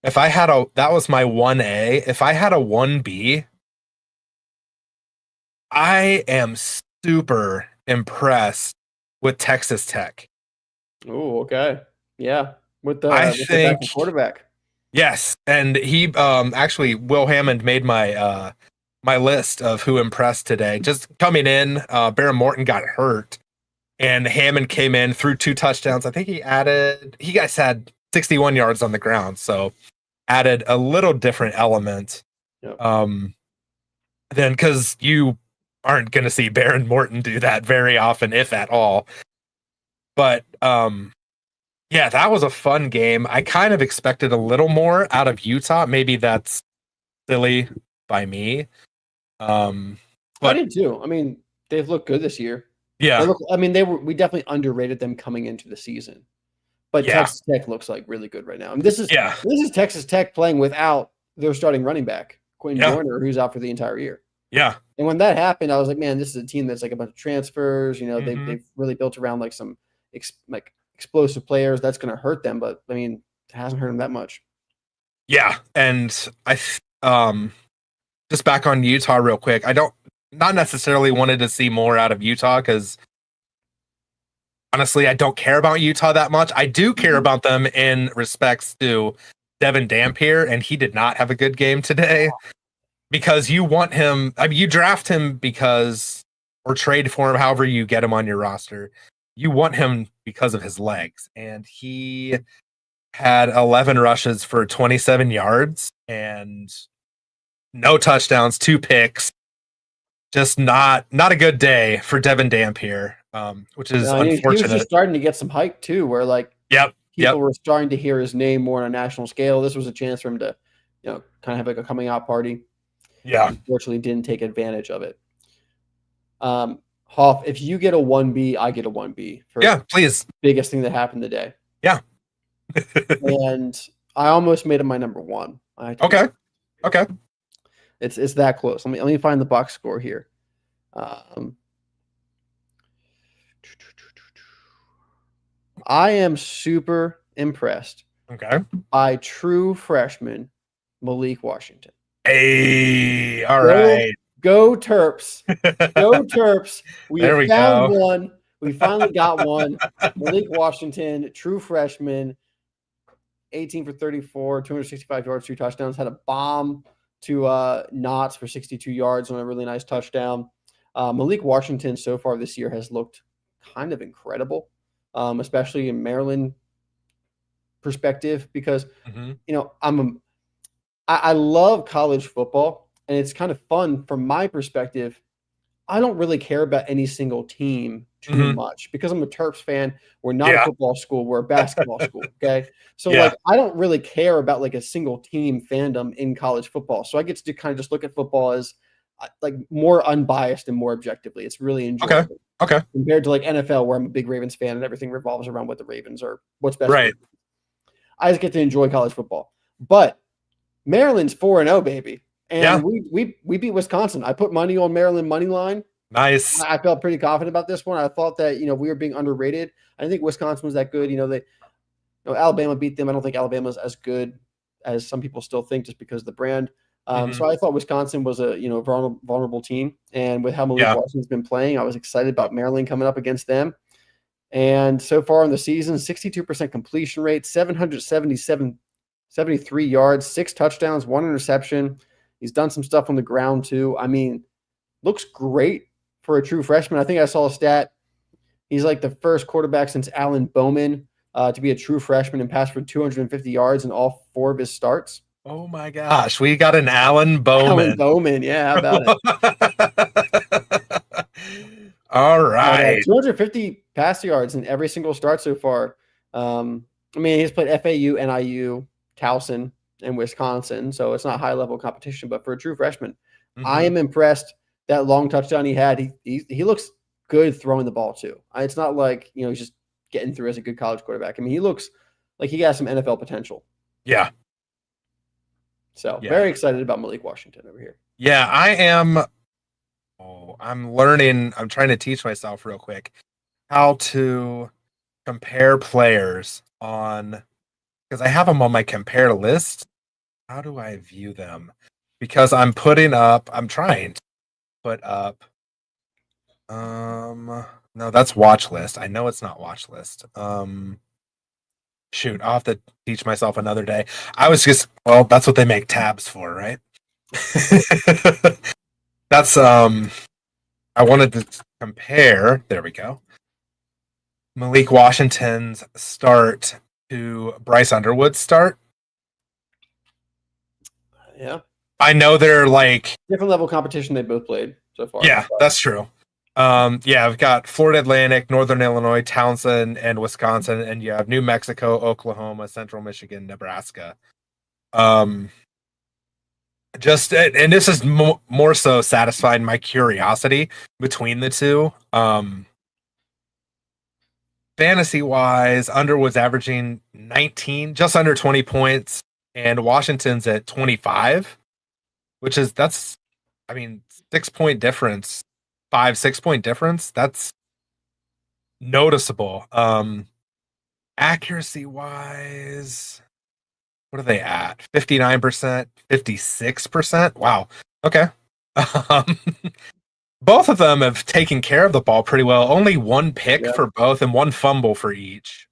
If I had that was my 1A. If I had a 1B, I am super impressed with Texas Tech. Oh, okay. Yeah. With the quarterback. Yes. And he actually Will Hammond made my my list of who impressed today. Just coming in, Baron Morton got hurt. And Hammond came in, threw 2 touchdowns. I think he guys had 61 yards on the ground, so added a little different element. Yep. Then because you aren't going to see Baron Morton do that very often, if at all. But yeah, that was a fun game. I kind of expected a little more out of Utah. Maybe that's silly by me. But I did too. I mean, they've looked good this year. Yeah. We definitely underrated them coming into the season. But Texas Tech looks like really good right now. I mean, this is Texas Tech playing without their starting running back, Quentin Joyner, who's out for the entire year. Yeah. And when that happened, I was like, man, this is a team that's like a bunch of transfers. You know, they've really built around like some explosive players. That's going to hurt them, but I mean, it hasn't hurt them that much. Yeah, and I just back on Utah real quick. Not necessarily wanted to see more out of Utah because honestly, I don't care about Utah that much. I do care about them in respects to Devin Dampier, and he did not have a good game today because you want him. I mean, you draft him because or trade for him, however you get him on your roster. You want him because of his legs, and he had 11 rushes for 27 yards and no touchdowns, 2 picks. Just not a good day for Devin Dampier, which is unfortunate. He was just starting to get some hype too, where like people were starting to hear his name more on a national scale. This was a chance for him to, kind of have like a coming out party. Yeah, unfortunately, didn't take advantage of it. Hoff, if you get a 1B, I get a 1B. Please. Biggest thing that happened today. Yeah. And I almost made it my number 1. Okay. It's that close. Let me find the box score here. I am super impressed. By true freshman Malik Washington. Hey, all right. Go Terps. Go Terps. We found go. One. We finally got one. Malik Washington, true freshman, 18 for 34, 265 yards, 2 touchdowns, had a bomb to Knotts for 62 yards on a really nice touchdown. Malik Washington so far this year has looked kind of incredible, especially in Maryland perspective, because I love college football, and it's kind of fun from my perspective. I don't really care about any single team too much because I'm a Terps fan. We're not a football school. We're a basketball school. Okay. So like, I don't really care about like a single team fandom in college football. So I get to kind of just look at football as like more unbiased and more objectively. It's really enjoyable. Okay. Compared to like NFL, where I'm a big Ravens fan and everything revolves around what the Ravens are, what's best. Right. I just get to enjoy college football. But Maryland's 4-0, baby. And we beat Wisconsin. I put money on Maryland money line. Nice. I felt pretty confident about this one. I thought that, we were being underrated. I think Wisconsin was that good. Alabama beat them. I don't think Alabama's as good as some people still think just because of the brand. So I thought Wisconsin was a, vulnerable team. And with how Malik Washington's been playing, I was excited about Maryland coming up against them. And so far in the season, 62% completion rate, 73 yards, 6 touchdowns, 1 interception. He's done some stuff on the ground too. I mean, looks great for a true freshman. I think I saw a stat. He's like the first quarterback since Alan Bowman to be a true freshman and pass for 250 yards in all 4 of his starts. Oh my gosh, we got an Alan Bowman. Alan Bowman, yeah, how about it? All right. 250 pass yards in every single start so far. He's played FAU, NIU, Towson, and Wisconsin, so it's not high-level competition, but for a true freshman, I am impressed. That long touchdown he had, he looks good throwing the ball too. It's not like, he's just getting through as a good college quarterback. I mean, he looks like he got some NFL potential. Yeah. So very excited about Malik Washington over here. Yeah, I am. I'm learning. I'm trying to teach myself real quick how to compare players because I have them on my compare list. How do I view them? Because I'm trying to put up. No, that's watch list. I know it's not watch list. Shoot, I'll have to teach myself another day. That's what they make tabs for, right? That's I wanted to compare. There we go. Malik Washington's start to Bryce Underwood's start. Yeah. I know they're like different level competition they both played so far. Yeah, that's true. I've got Florida Atlantic, Northern Illinois, Towson, and Wisconsin, and you have New Mexico, Oklahoma, Central Michigan, Nebraska. And this is more so satisfying my curiosity between the two. Fantasy wise, Underwood's averaging 19, just under 20 points, and Washington's at 25, that's 6-point difference, 5-6-point difference. That's noticeable. Accuracy wise, what are they at? 59%, 56%. Wow. Okay. Both of them have taken care of the ball pretty well. Only 1 pick for both and 1 fumble for each.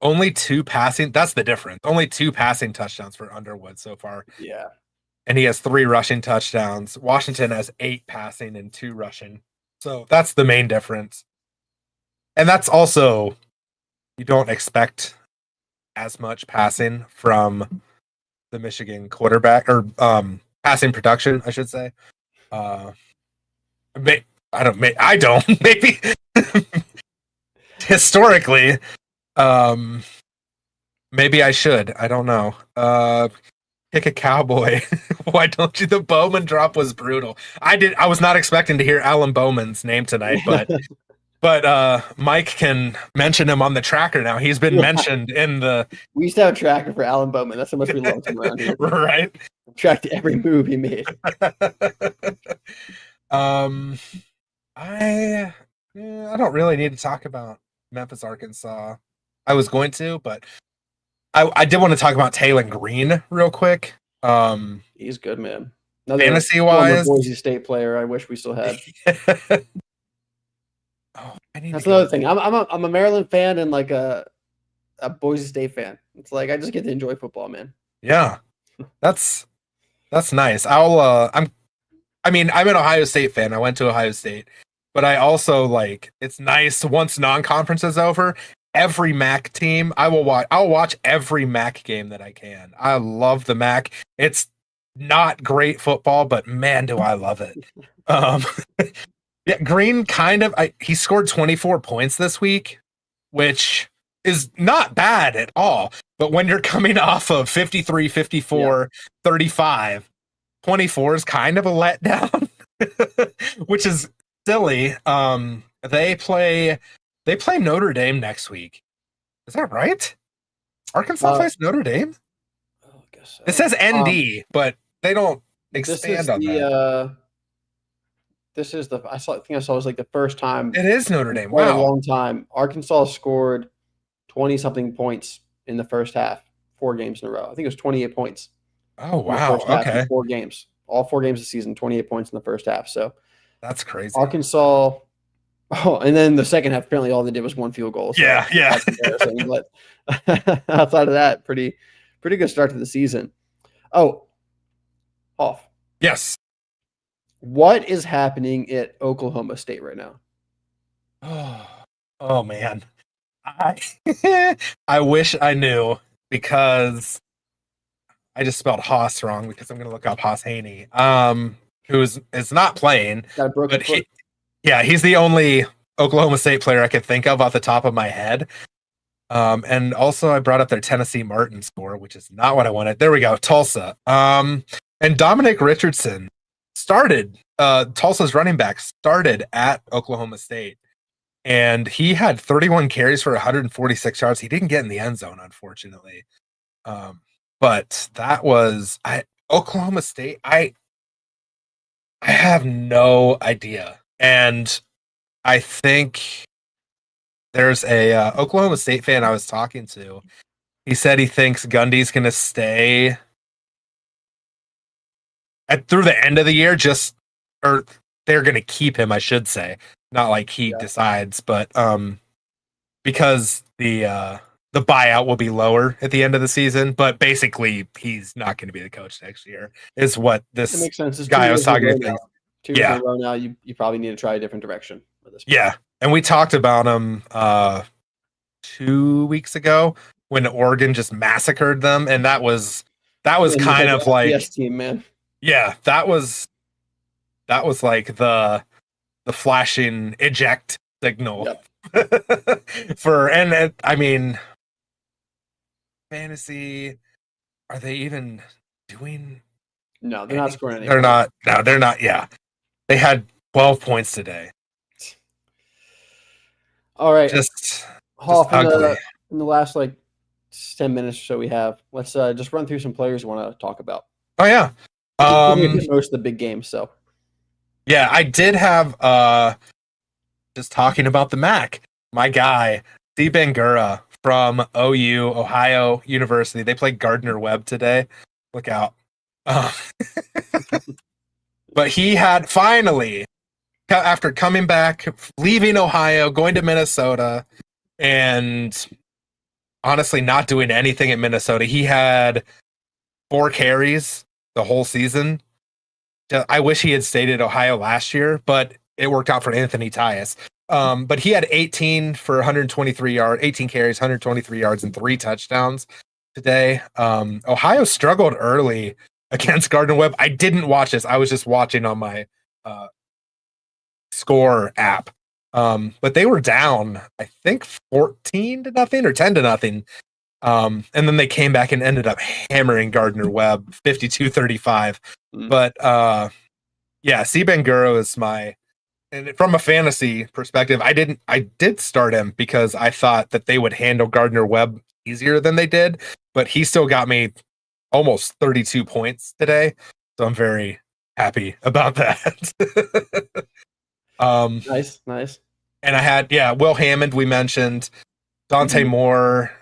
Only 2 passing. That's the difference. Only 2 passing touchdowns for Underwood so far. Yeah. And he has 3 rushing touchdowns. Washington has 8 passing and 2 rushing. So that's the main difference. And that's also, you don't expect as much passing from the Michigan quarterback, or passing production, I should say. I don't. Maybe historically, maybe I should. I don't know. Pick a cowboy. Why don't you? The Bowman drop was brutal. I was not expecting to hear Alan Bowman's name tonight, but Mike can mention him on the tracker now. He's been mentioned in the. We used to have a tracker for Alan Bowman. That's how much we loved him around here. Right. Tracked every move he made. I don't really need to talk about Memphis, Arkansas. I was going to, but I did want to talk about Taylor Green real quick. He's good, man. Fantasy wise, Boise State player. I wish we still had. That's another thing. I'm a Maryland fan and like a Boise State fan. It's like I just get to enjoy football, man. Yeah, that's nice. I'm an Ohio State fan. I went to Ohio State, but I also it's nice once non-conference is over. Every MAC team, I'll watch every MAC game that I can. I love the MAC. It's not great football, but man, do I love it. Um, yeah, Green he scored 24 points this week, which is not bad at all. But when you're coming off of 53, 54, 35, 24 is kind of a letdown, which is silly. They play Notre Dame next week. Is that right? Arkansas plays Notre Dame? I guess so. It says ND, but they don't expand on that. This is the I think I saw it was like the first time It is Notre Dame. for a Wow. long time. Arkansas scored 20-something points in the first half, 4 games in a row. I think it was 28 points. Oh, wow. Okay. 4 games. All 4 games of the season, 28 points in the first half. So that's crazy. Arkansas. Oh, and then the second half, apparently all they did was 1 field goal. So yeah. But outside of that, pretty good start to the season. Oh, Hoff. Yes. What is happening at Oklahoma State right now? Oh man. I wish I knew, because I just spelled Haas wrong, because I'm going to look up Haas Haney, who is not playing. Got a broken foot. He's the only Oklahoma State player I could think of off the top of my head. And also I brought up their Tennessee Martin score, which is not what I wanted. There we go, Tulsa. And Dominic Richardson started, Tulsa's running back started at Oklahoma State, and he had 31 carries for 146 yards. He didn't get in the end zone, unfortunately. But that was Oklahoma State. I have no idea. And I think there's a Oklahoma State fan I was talking to. He said he thinks Gundy's going to stay through the end of the year, or they're going to keep him, I should say. Not like he decides, but because the buyout will be lower at the end of the season, but basically he's not going to be the coach next year, is what this makes sense. guy I was talking to thinks. 2 years in a row now, you probably need to try a different direction for this. Yeah, and we talked about him 2 weeks ago when Oregon just massacred them, and that was kind of like FBS team, man. Yeah, that was like the flashing eject signal. Yep. I mean, fantasy, are they even doing? No, they're not scoring any. They're not. No, they're not. Yeah, they had 12 points today. All right, just ugly. In the last 10 minutes or so we have, let's just run through some players we want to talk about. Oh yeah. Most of the big games. So yeah, I did have just talking about the MAC. My guy, C. Bangura from OU, Ohio University. They played Gardner Webb today. Look out. But he had finally, after coming back, leaving Ohio, going to Minnesota, and honestly not doing anything at Minnesota. He had 4 carries the whole season. I wish he had stayed at Ohio last year, but it worked out for Anthony Tyus. But he had 18 for 123 yards, 18 carries, 123 yards, and 3 touchdowns today. Ohio struggled early against Gardner Webb. I didn't watch this. I was just watching on my score app. But they were down, I think 14-0 or 10-0. And then they came back and ended up hammering Gardner Webb 52-35. But yeah, C. Bangura is and from a fantasy perspective, I did start him because I thought that they would handle Gardner Webb easier than they did, but he still got me almost 32 points today. So I'm very happy about that. Nice. And I had, Will Hammond, we mentioned, Dante Moore.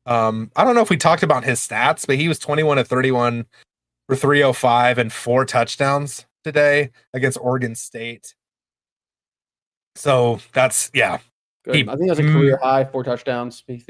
I don't know if we talked about his stats, but he was 21-31 for 305 and 4 touchdowns today against Oregon State. So that's, good. I think that's a career high, 4 touchdowns. He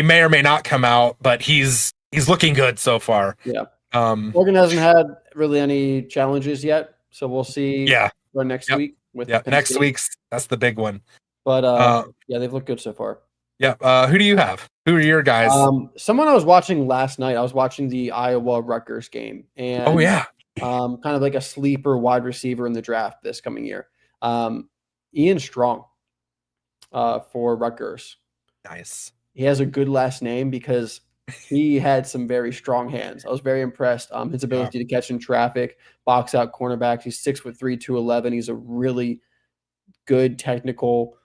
may or may not come out, but he's looking good so far. Yeah. Oregon hasn't had really any challenges yet, so we'll see. For next week with next week's, that's the big one. But they've looked good so far. Who do you have? Who are your guys? Someone I was watching last night, I was watching the Iowa Rutgers game, and Oh yeah, kind of like a sleeper wide receiver in the draft this coming year. Ian Strong for Rutgers. nice. He has a good last name because he had some very strong hands. I was very impressed. His Yeah. ability to catch in traffic, box out cornerbacks. He's 6'3", 211. He's a really good technical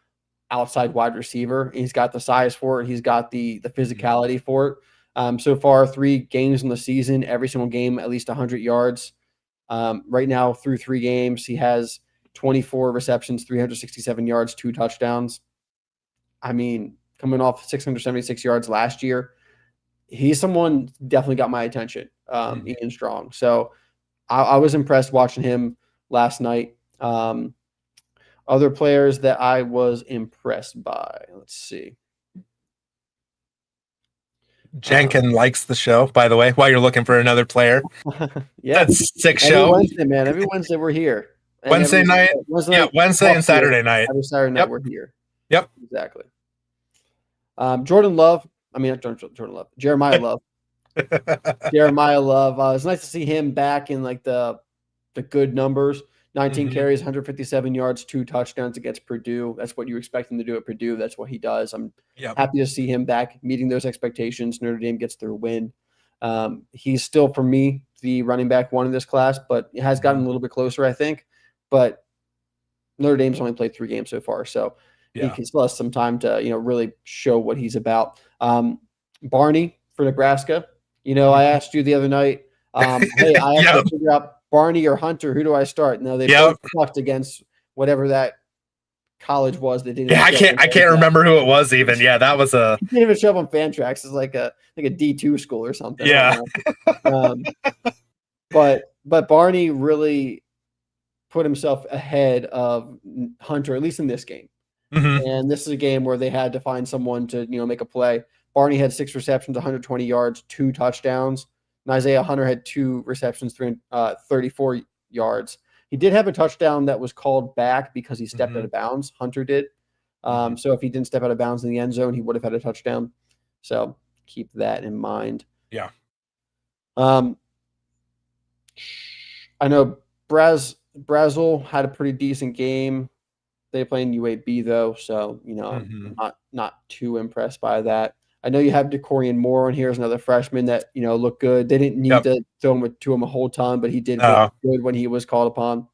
outside wide receiver. He's got the size for it. He's got the physicality for it. So far, 3 games in the season, every single game at least 100 yards. Right now, through 3 games, he has 24 receptions, 367 yards, 2 touchdowns. I mean, coming off 676 yards last year, he's someone definitely got my attention, Ian Strong. So I was impressed watching him last night. Other players that I was impressed by. Let's see. Jenkin likes the show, by the way, while you're looking for another player. Yeah. That's sick Every show. Wednesday, man. Every Wednesday we're here. And Wednesday night. Wednesday and Saturday night. Every Saturday night we're here. Yep. Exactly. Jordan Love. I mean, not Jordan Love. Jeremiah Love. Jeremiah Love. It's nice to see him back in like the good numbers. 19 carries, 157 yards, 2 touchdowns against Purdue. That's what you expect him to do at Purdue. That's what he does. I'm happy to see him back meeting those expectations. Notre Dame gets their win. He's still, for me, the running back 1 in this class, but it has gotten a little bit closer, I think. But Notre Dame's only played 3 games so far, so he still has some time to really show what he's about. Barney for Nebraska. I asked you the other night, hey, I have to figure out Barney or Hunter. Who do I start? No, they both sucked against whatever that college was. They didn't. Yeah, I can't remember who it was even. Yeah, that was a. He didn't even show up on Fantrax. It's like a D2 school or something. Yeah. But Barney really put himself ahead of Hunter, at least in this game. And this is a game where they had to find someone to make a play. Barney had 6 receptions, 120 yards, 2 touchdowns. And Isaiah Hunter had 2 receptions, 34 yards. He did have a touchdown that was called back because he stepped out of bounds. Hunter did. So if he didn't step out of bounds in the end zone, he would have had a touchdown. So keep that in mind. Yeah. I know Brazel had a pretty decent game. They play in UAB though, so I'm not too impressed by that. I know you have DeCorian Moore on here as another freshman that looked good. They didn't need to throw him to him a whole ton, but he did look good when he was called upon.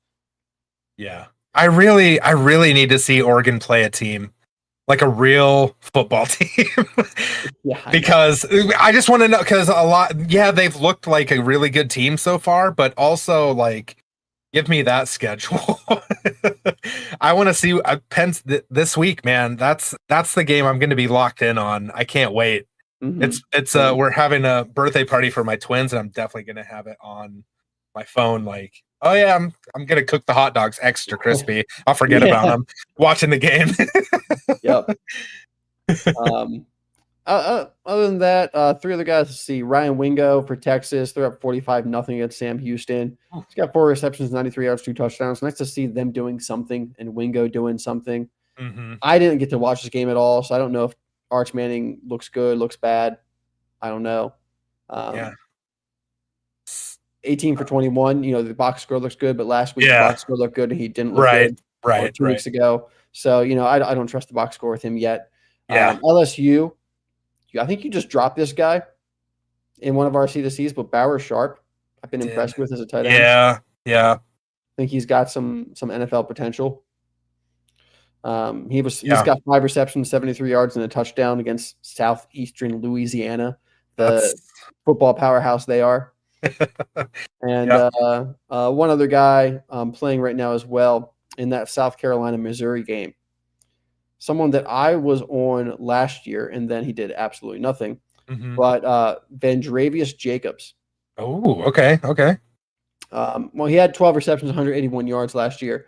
Yeah, I really need to see Oregon play a team, like a real football team. Because I just want to know, because they've looked like a really good team so far, but also like give me that schedule. I want to see Penn this week, man. That's the game I'm going to be locked in on. I can't wait. It's we're having a birthday party for my twins, and I'm definitely going to have it on my phone. Like, oh yeah, I'm going to cook the hot dogs extra crispy. I'll forget about them watching the game. Yep. Other than that, 3 other guys. Let's see. Ryan Wingo for Texas. They're up 45-0 against Sam Houston. He's got 4 receptions, 93 yards, 2 touchdowns. Nice to see them doing something and Wingo doing something. I didn't get to watch this game at all, so I don't know if Arch Manning looks good, looks bad. I don't know. 18 for 21. The box score looks good, but last week the box score looked good and he didn't look good. Right. 2 weeks ago. So, I don't trust the box score with him yet. LSU. I think you just dropped this guy in one of our C2Cs, but Bauer Sharp, I've been impressed with as a tight end. Yeah. I think he's got some NFL potential. He's got 5 receptions, 73 yards, and a touchdown against Southeastern Louisiana, the football powerhouse they are. And one other guy playing right now as well in that South Carolina-Missouri game. Someone that I was on last year, and then he did absolutely nothing. But Vandravius Jacobs. Oh, okay. Well, he had 12 receptions, 181 yards last year.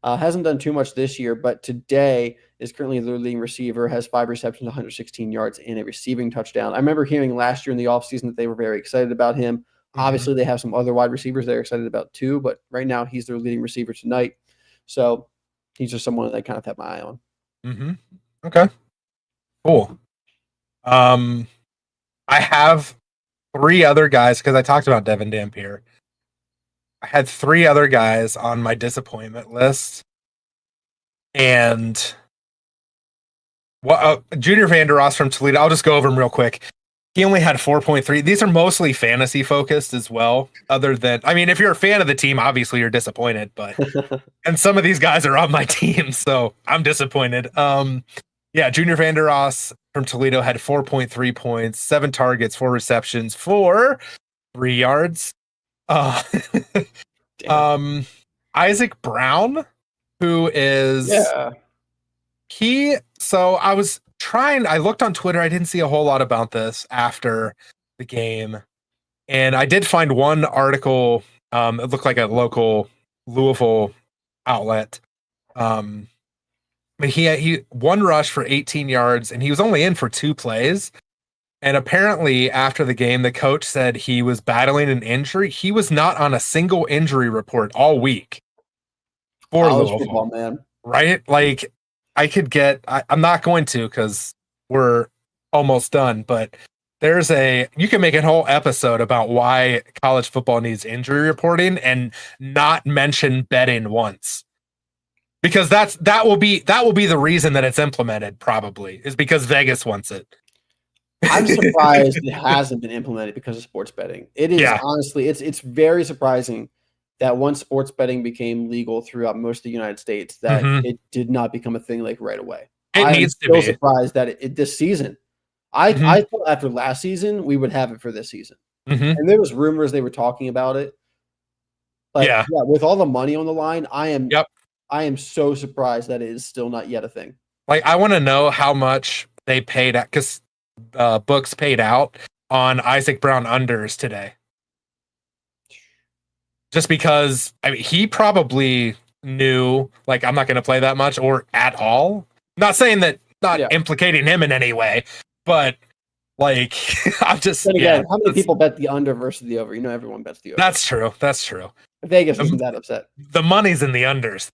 Hasn't done too much this year, but today is currently their leading receiver, has 5 receptions, 116 yards, and a receiving touchdown. I remember hearing last year in the offseason that they were very excited about him. Obviously, they have some other wide receivers they're excited about too, but right now he's their leading receiver tonight. So he's just someone that I kind of have my eye on. Okay. Cool. I have three other guys because I talked about Devin Dampier. I had three other guys on my disappointment list, and Junior Vanderos from Toledo. I'll just go over him real quick. He only had 4.3. These are mostly fantasy focused as well. Other than, I mean, if you're a fan of the team, obviously you're disappointed, but and some of these guys are on my team, so I'm disappointed. Yeah, Junior Vanderos from Toledo had 4.3 points, 7 targets, 4 receptions, for 3 yards. Isaac Brown, who is so I looked on Twitter. I didn't see a whole lot about this after the game. And I did find one article. It looked like a local Louisville outlet. But he one rush for 18 yards, and he was only in for 2 plays. And apparently, after the game, the coach said he was battling an injury. He was not on a single injury report all week for Louisville, football, man. Right? Like, I'm not going to because we're almost done, but you can make a whole episode about why college football needs injury reporting and not mention betting once. Because that will be the reason that it's implemented, probably, is because Vegas wants it. I'm surprised it hasn't been implemented because of sports betting. It is honestly, it's very surprising that once sports betting became legal throughout most of the United States, that it did not become a thing like right away. It needs to be. I'm so surprised that this season, I thought after last season we would have it for this season, and there was rumors they were talking about it. But yeah, with all the money on the line, I am so surprised that it is still not yet a thing. Like, I want to know how much they paid at, because books paid out on Isaac Brown unders today. Just because, I mean, he probably knew, like, I'm not going to play that much or at all. Not saying that, implicating him in any way, but like, I'm just. Then again, how many people bet the under versus the over? You know, everyone bets the over. That's true. Vegas isn't that upset. The money's in the unders.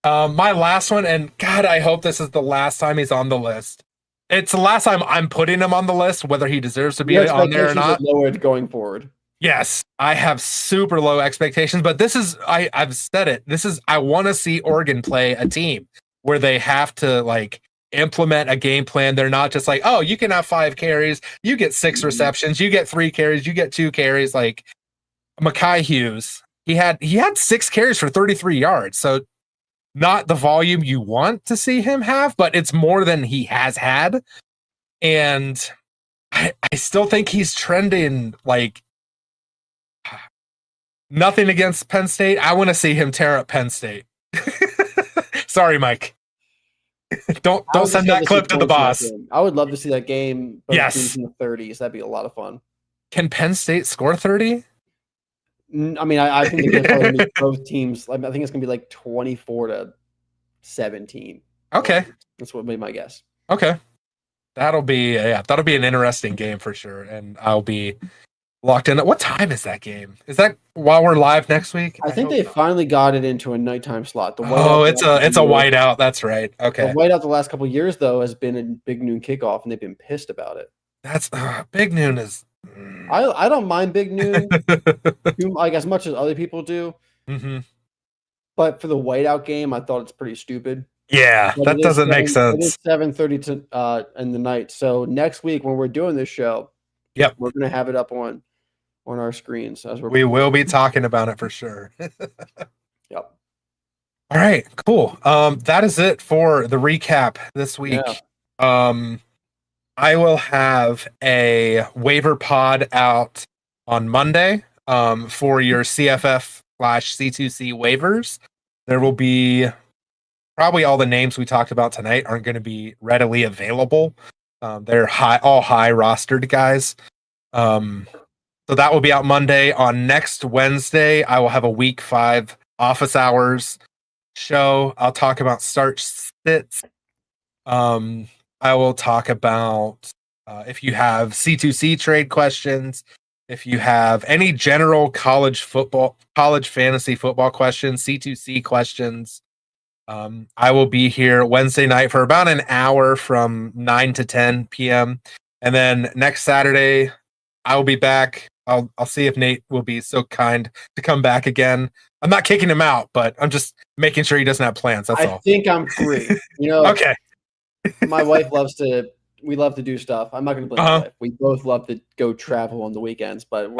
My last one, and God, I hope this is the last time he's on the list. It's the last time I'm putting him on the list, whether he deserves to be on there or not. Lowered going forward. Yes, I have super low expectations, but this is, I've said it. I want to see Oregon play a team where they have to, like, implement a game plan. They're not just like, oh, you can have 5 carries, you get 6 receptions, you get 3 carries, you get 2 carries. Like Mekhi Hughes, he had 6 carries for 33 yards. So not the volume you want to see him have, but it's more than he has had. And I still think he's trending, like, nothing against Penn State. I want to see him tear up Penn State. Sorry, Mike. Don't send that clip to the boss. I would love to see that game. Yes, in the 30s. That'd be a lot of fun. Can Penn State score 30? I mean, I think they're going to both teams. I think it's going to be like 24-17. Okay, that's what made my guess. Okay, that'll be an interesting game for sure, and I'll be locked in. What time is that game? Is that while we're live next week? I think they finally got it into a nighttime slot. It's a whiteout. That's right. Okay. The whiteout the last couple of years, though, has been a big noon kickoff, and they've been pissed about it. That's big noon is. I don't mind big noon, like as much as other people do. But for the whiteout game, I thought it's pretty stupid. Yeah, that doesn't make sense. It is 7:30 in the night. So next week when we're doing this show, we're gonna have it up on our screens as we will be talking about it for sure. Yep. All right, cool. That is it for the recap this week. I will have a waiver pod out on Monday for your CFF/C2C waivers. There will be probably all the names we talked about tonight aren't going to be readily available. They're all high rostered guys. So that will be out Monday. On next Wednesday, I will have a week 5 office hours show. I'll talk about start sits. I will talk about if you have C2C trade questions, if you have any general college fantasy football questions, C2C questions. I will be here Wednesday night for about an hour from 9 to 10 p.m. And then next Saturday, I will be back. I'll see if Nate will be so kind to come back again. I'm not kicking him out, but I'm just making sure he doesn't have plans. That's all. I think I'm free. Okay. My wife we love to do stuff. I'm not going to blame my wife. We both love to go travel on the weekends, but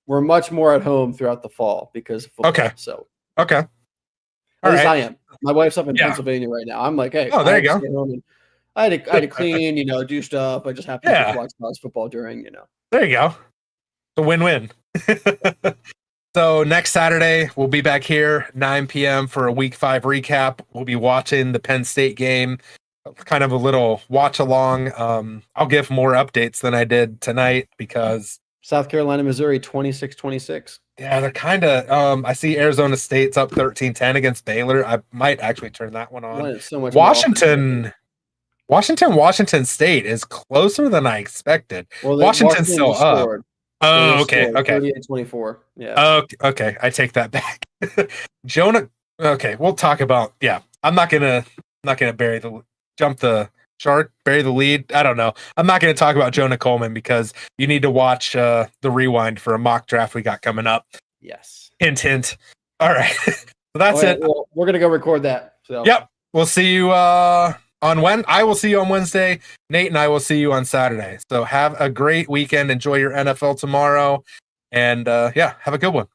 we're much more at home throughout the fall because of football. Okay. So okay. At least I am. My wife's up in Pennsylvania right now. I'm like, hey, there you go. Stay home and I had to clean, do stuff. I just happened to watch college football during, There you go. It's a win-win. So next Saturday, we'll be back here, 9 p.m. for a Week 5 recap. We'll be watching the Penn State game, kind of a little watch-along. I'll give more updates than I did tonight because South Carolina, Missouri, 26-26. Yeah, they're kind of. I see Arizona State's up 13-10 against Baylor. I might actually turn that one on. So much Washington State is closer than I expected. Well, Washington's still up. Scored. Oh, okay. 38-24. Yeah. Okay. I take that back. Jonah. Okay, we'll talk about. Yeah, I'm not gonna jump the shark, bury the lead. I don't know. I'm not going to talk about Jonah Coleman because you need to watch the rewind for a mock draft we got coming up. Yes. Hint, hint. All right. So that's it. Well, we're going to go record that. So. Yep. We'll see you I will see you on Wednesday. Nate and I will see you on Saturday. So have a great weekend. Enjoy your NFL tomorrow. And have a good one.